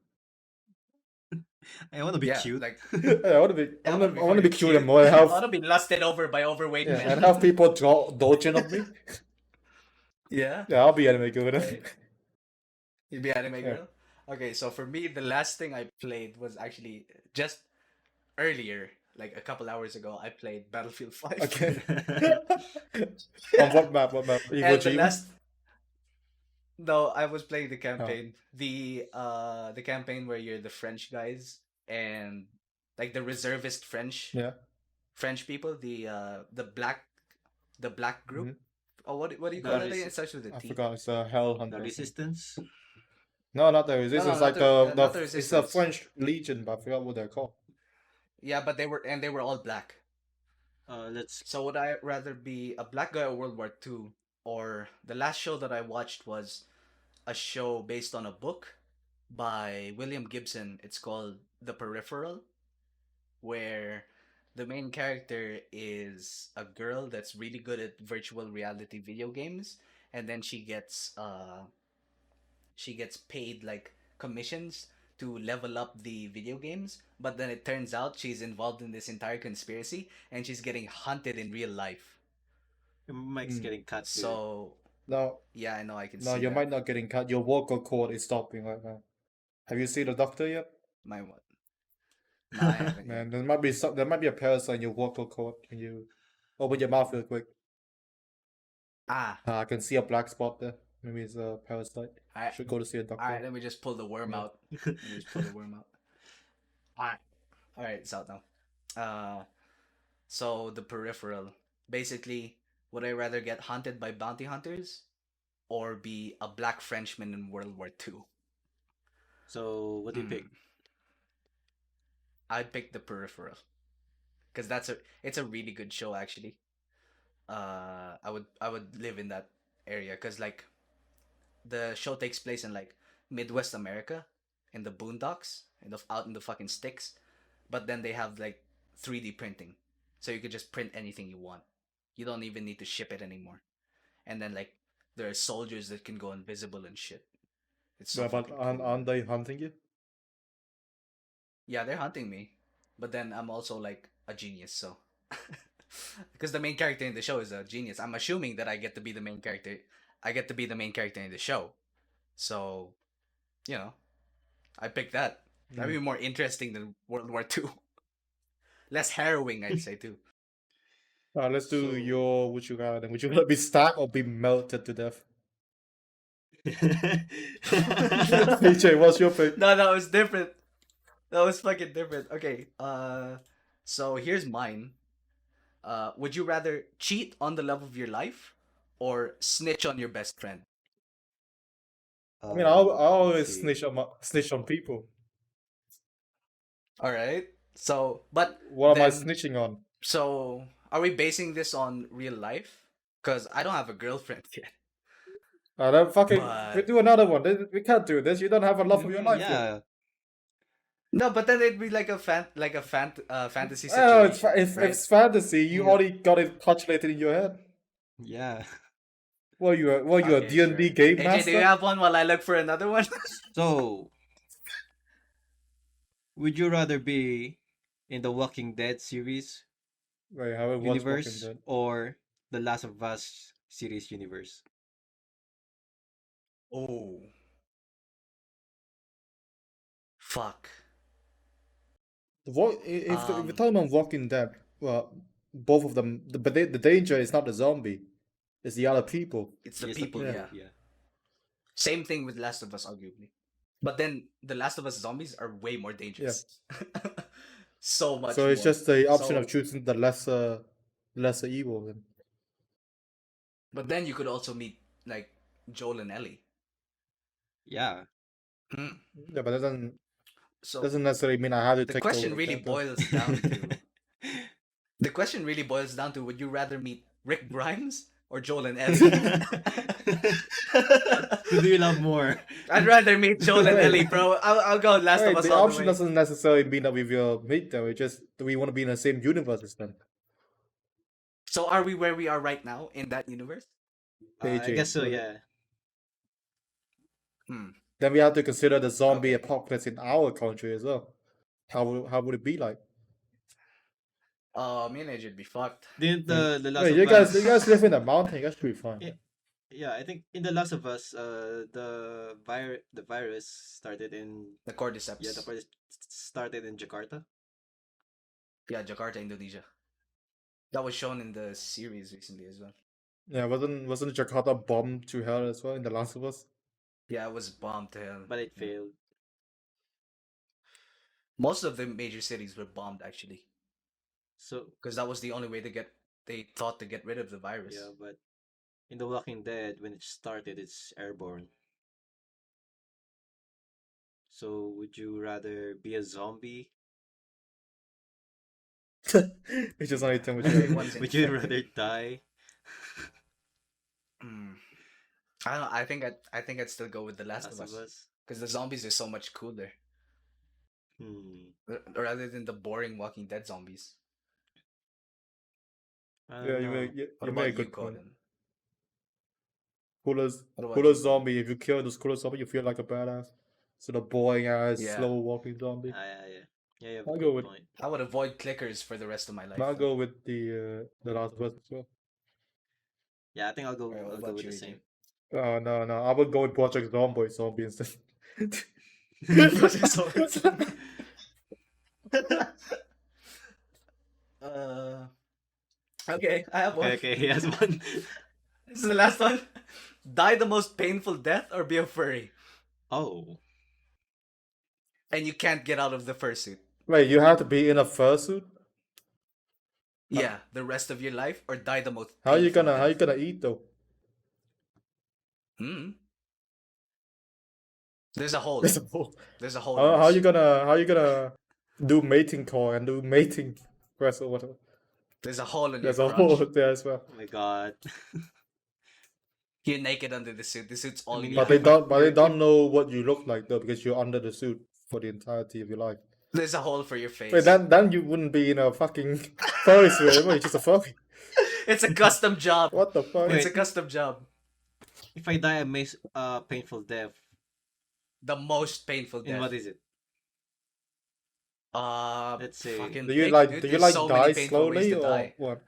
I wanna be Yeah, cute. like Yeah, I want to be. I want to I be want to be fucking cute and cute. more and I have want to be lusted over by overweight yeah, and men. have people draw dodging of me. Yeah. Yeah, I'll be anime girl then. Right. You'd be anime Yeah. girl. Okay, so for me, the last thing I played was actually just earlier, like a couple hours ago. I played Battlefield 5. Okay. On what map? What map? Iwo And the Jima? last no, I was playing the Oh, campaign. The campaign where you're the French guys and like the reservist yeah. French people, the black group. Hmm. Oh, what do you call the that again? res- It starts with a I T. forgot. It's a Hell the Hunter. I think. resistance. No, not the No, Resistance. no, It's like not the it's a resistance. French Legion, but I forgot what they're called. Yeah, but they were all black. Let's. So would I rather be a black guy of World War II, or the last show that I watched was a show based on a book by William Gibson. It's called The Peripheral, where the main character is a girl that's really good at virtual reality video games, and then she gets paid like commissions to level up the video games, but then it turns out she's involved in this entire conspiracy and she's getting hunted in real life. Your mic's Mm. getting cut, dude. So No, yeah, I know, I can no, see you that. might not getting cut. Your vocal cord is stopping right now. Have you seen the doctor yet? My what? No, I haven't yet. Man, there might be there might be a parasite in your vocal cord. Can you open your mouth real quick? Ah, I can see a black spot there. Maybe it's a parasite. alright, Should go to see a doctor. alright. Let me just pull the worm Yeah. out. Let me just pull the worm out. Alright, it's out now. So the peripheral. Basically, would I rather get hunted by bounty hunters or be a black Frenchman in World War II? So what do you pick? I'd pick the peripheral because it's a really good show actually. I would live in that area because like the show takes place in like Midwest America, in the boondocks, out in the fucking sticks. But then they have like 3D printing, so you could just print anything you want. You don't even need to ship it anymore. And then like there are soldiers that can go invisible and shit. It's so Yeah, but fucking cool. aren't they hunting you? Yeah, they're hunting me, but then I'm also like a genius, so because the main character in the show is a genius. I'm assuming that I get to be the main character. I get to be the main character in the show, so you know, I picked that. That'd be more interesting than World War II. Less harrowing, I'd say too. Let's do So your would you rather. Would you rather be stabbed or be melted to death? PJ, what's your pick? No, that was different. That was fucking different. Okay. So here's mine. Would you rather cheat on the love of your life or snitch on your best friend? I mean, I always let's see. snitch on people. All right. So, but What am I then, snitching on? so are we basing this on real life? Because I don't have a girlfriend yet. Then fucking we But do another one. We can't do this. You don't have a love of your life yet. Yeah. no, but then it'd be like a fantasy Oh, it's situation, if right? it's fantasy, you Yeah. already got it calculated in your head. Yeah. What you a Okay, D&D sure. game AJ, do you master? have one while I look for another one? So Would you rather be in the Walking Dead series Wait, I haven't watched Walking universe Dead. or the Last of Us series universe? Oh, fuck. If we're talking about Walking Dead, well, both of them, the danger is not the zombie, it's the other people. It's the Yes, the people, Yeah. yeah. people, yeah. Same thing with Last of Us, arguably. But then the Last of Us zombies are way more dangerous. So much So it's more. just the option of So- choosing the lesser evil. Then. But then you could also meet like Joel and Ellie. Yeah. Hmm. Yeah, but that So doesn't necessarily mean I have to the take question over really the boils down to the question really boils down to: would you rather meet Rick Grimes or Joel and Ellie? Who do you love more? I'd rather meet Joel and Wait. Ellie, bro. I'll go Last of Right, Us the all the option way. doesn't necessarily mean that we will meet them. It's just that we want to be in the same universe as them. So are we where we are right now in that universe? I guess so, yeah. Hmm. Then we have to consider the zombie Okay. apocalypse in our country as well. How would it be like? Me and AJ would be fucked. Didn't the Last Wait, of you Us guys live in a mountain. You guys should be fine. Yeah, yeah, I think in the Last of Us, the virus started in The cordyceps. the virus started in Jakarta. Yeah, Jakarta, Indonesia. That was shown in the series recently as well. Yeah, wasn't Jakarta bombed to hell as well in The Last of Us? Yeah, it was bombed to hell. But it Yeah. failed. Most of the major cities were bombed actually, So because that was the only way they thought to get rid of the virus. yeah, but in The Walking Dead, when it started, it's airborne. So would you rather be a zombie? It's just only too much. Everyone's Would you infected. rather die? I don't know. I think I'd still go with The Last of Us because the zombies are so much cooler, rather than the boring Walking Dead zombies. I Yeah, don't you know. make What you make a about you, good point. Colin? Coolest What about coolest you, zombie. If you kill this coolest zombie, you feel like a badass. So the boring ass, Yeah. slow walking zombie. Yeah, you have a I'll good go with point. I would avoid clickers for the rest of my life. I'll though. go with the Last of Us as well. Yeah, I think I'll go. Alright, what I'll go about with you, the AJ? same. Oh no, I would go with Project Zombie instead. Project Zombie. uh, okay, I have one. Okay, he has one. This is the last one. Die the most painful death or be a furry, Oh, and you can't get out of the fursuit. Wait, you have to be in a fursuit? Yeah, the rest of your life, or die the most. How you painful gonna how you death. gonna eat though? Hmm. There's a hole. There's a hole. There's a hole. How in you the suit. gonna do mating call and do mating quest or whatever? There's a hole in There's your a hole crotch. there as well. oh my god. You're naked under the suit. The suit's all mean, you. But if they you're- don't know what you look like though because you're under the suit for the entirety of your life. There's a hole for your face. Wait, then you wouldn't be in a fucking furry suit anymore. You're just a furry. It's a custom job. What the fuck? It's Wait. a custom job. If I die a painful death, The most painful in death. what is it? Let's say- fucking Do you pick, like dude. do you There's like so die many painful ways slowly to or die. what?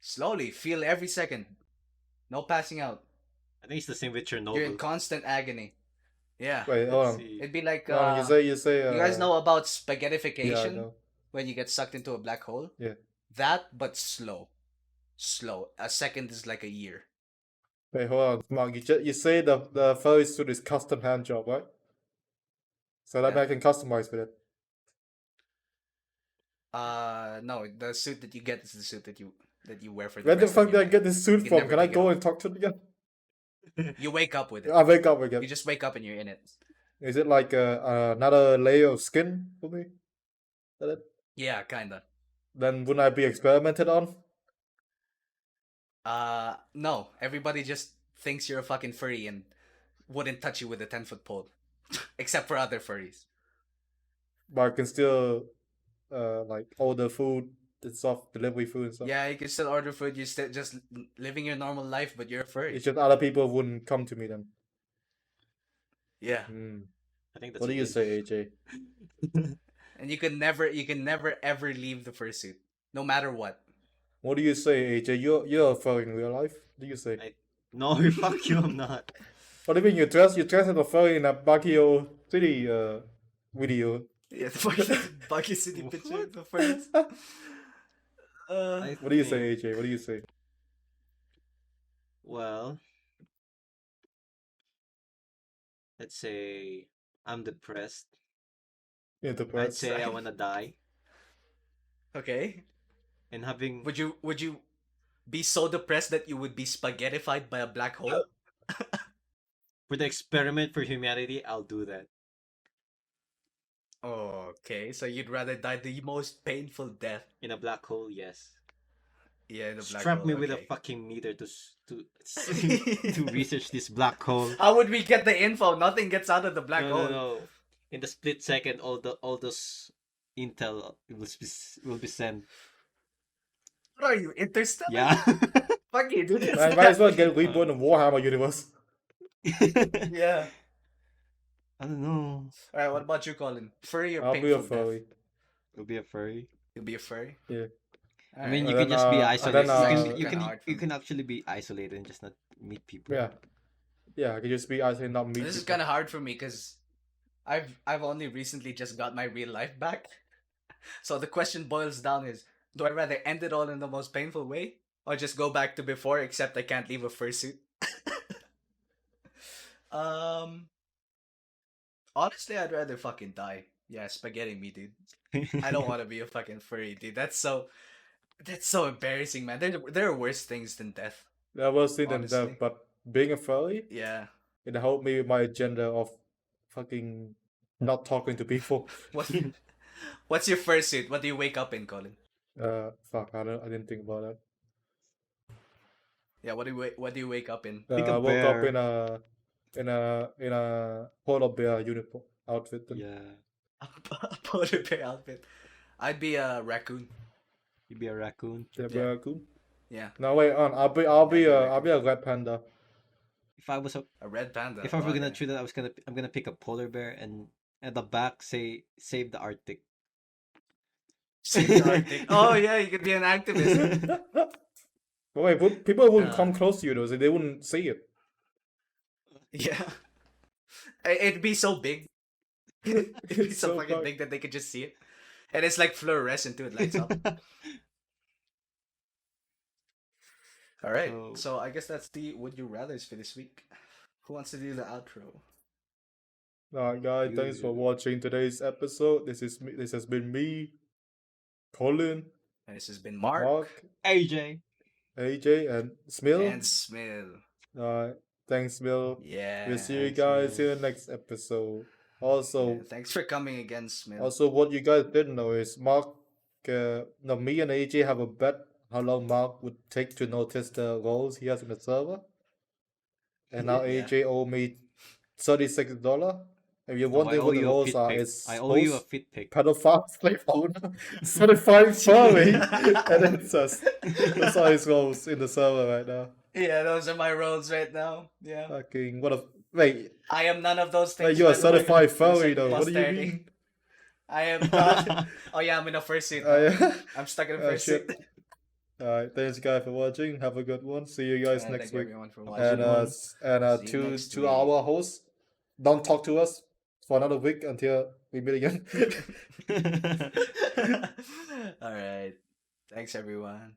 Slowly, feel every second. No passing out. I think it's the same with You're in Chernobyl. constant agony. Yeah. Wait, hold Let's on. see. It'd be like Hold on, you say you guys know about yeah, I spaghettification know. when you get sucked into a black hole? Yeah. That, but slow. Slow. A second is like a year. Wait, hold on, Mark. You say the furry suit is custom hand job, right? So that Yeah. I can customize with it. No, the suit that you get is the suit that you wear for the Where the rest of fuck did your I life. get this You suit can from? never Can I take it go off. and talk to it again? You wake up with it. I wake up again. You just wake up and you're in it. Is it like another layer of skin for me? Is that it? Yeah, kinda. Then wouldn't I be experimented on? No. Everybody just thinks you're a fucking furry and wouldn't touch you with a 10-foot pole. Except for other furries. But I can still like order food and stuff, delivery food and stuff. Yeah, you can still order food. You're still just living your normal life, but you're a furry. It's just other people wouldn't come to me then. Yeah. Hmm. I think that's What do a you win. say, AJ? And you can never ever leave the fursuit, no matter what. What do you say, AJ? You're a furry in real life. What do you say? No, fuck you, I'm not. What do you mean you dress as a furry in a Bakio City video? Yeah, the Bucky City picture What? of the furries. I What do you say, think, AJ? What do you say? well, let's say I'm depressed. Into I'd press. say I wanna die. Okay. And having Would you be so depressed that you would be spaghettified by a black hole? for the experiment for humanity, I'll do that. Okay, so you'd rather die the most painful death. In a black hole, yes. Yeah, in the black Strap hole. me with a Okay. fucking meter to research this black hole. How would we get the info? Nothing gets out of the black No, hole. no. In the split second, all those intel will be sent. What are you, Interstellar? Yeah. Fuck you, dude. It's I might as well that- get reborn in Warhammer universe. Yeah. I don't know. Alright, what about you, Colin? Furry or I'll be a painful death? furry. It'll be a furry. You'll be a furry? Yeah. I mean, Alright. you And can then, just be and isolated. then, This is You actually can kinda hard for you me. can actually be isolated and just not meet people. Yeah. Yeah, I can just be isolated, not meet This is people. kind of hard for me because I've only recently just got my real life back. So the question boils down is, do I rather end it all in the most painful way or just go back to before except I can't leave a fursuit? um Honestly, I'd rather fucking die. Yeah, spaghetti me, dude. I don't want to be a fucking furry, dude. That's so embarrassing, man. There are worse things than death. That was it and Honestly. that, but being a furry, Yeah. it helped me with my agenda of fucking not talking to people. What's your fursuit? What do you wake up in, Colin? Fuck, I didn't think about that. Yeah, what do you wake up in? Think a I woke up bear. in a polar bear uniform outfit. Then. Yeah. A polar bear outfit. I'd be a raccoon. You'd be a raccoon. Yeah, Yeah. raccoon. Yeah, No, wait, I'll be a red panda. If I was a red panda. if I were gonna Okay. choose that, I'm gonna pick a polar bear and at the back say save the Arctic. Save the Arctic. Oh yeah, you could be an activist. But wait, people wouldn't Uh. come close to you though, so they wouldn't see it. Yeah. It'd be so big. It'd be It's so so fucking big. big that they could just see it. And it's like fluorescent too, it lights up. Alright. So I guess that's the Would You Rathers for this week. Who wants to do the outro? Alright, guys, You thanks for do it. watching today's episode. This has been me, Colin, And this has been Mark, Mark, AJ. AJ, and Smil. and Smil. Alright, thanks, Smil. Yeah. We'll see you Thanks, guys Smil. in the next episode. Also, Yeah, thanks for coming again, Smil. Also, what you guys didn't know is me and AJ have a bet how long Mark would take to notice the roles he has in the server. And now Yeah. AJ owe me $36. If you're Oh, I wondering owe what the you a roles fit are, pic. it's I owe you a host, fit pic. pedophile, slave owner, certified furry, and then it says those are his roles in the server right now. Yeah, those are my roles right now. Yeah. Fucking what a wait, I am none of those things. wait, you're a by the way. certified Those are furry though. What do you posterity. mean? I am not. Oh yeah, I'm in a fursuit. Yeah. I'm stuck in a Oh, fursuit. shit. Alright, thanks guys for watching. Have a good one. See you guys And next thank week. everyone for And watching. See you next to week. our hosts, don't talk to us for another week until we meet again. All right. Thanks, everyone.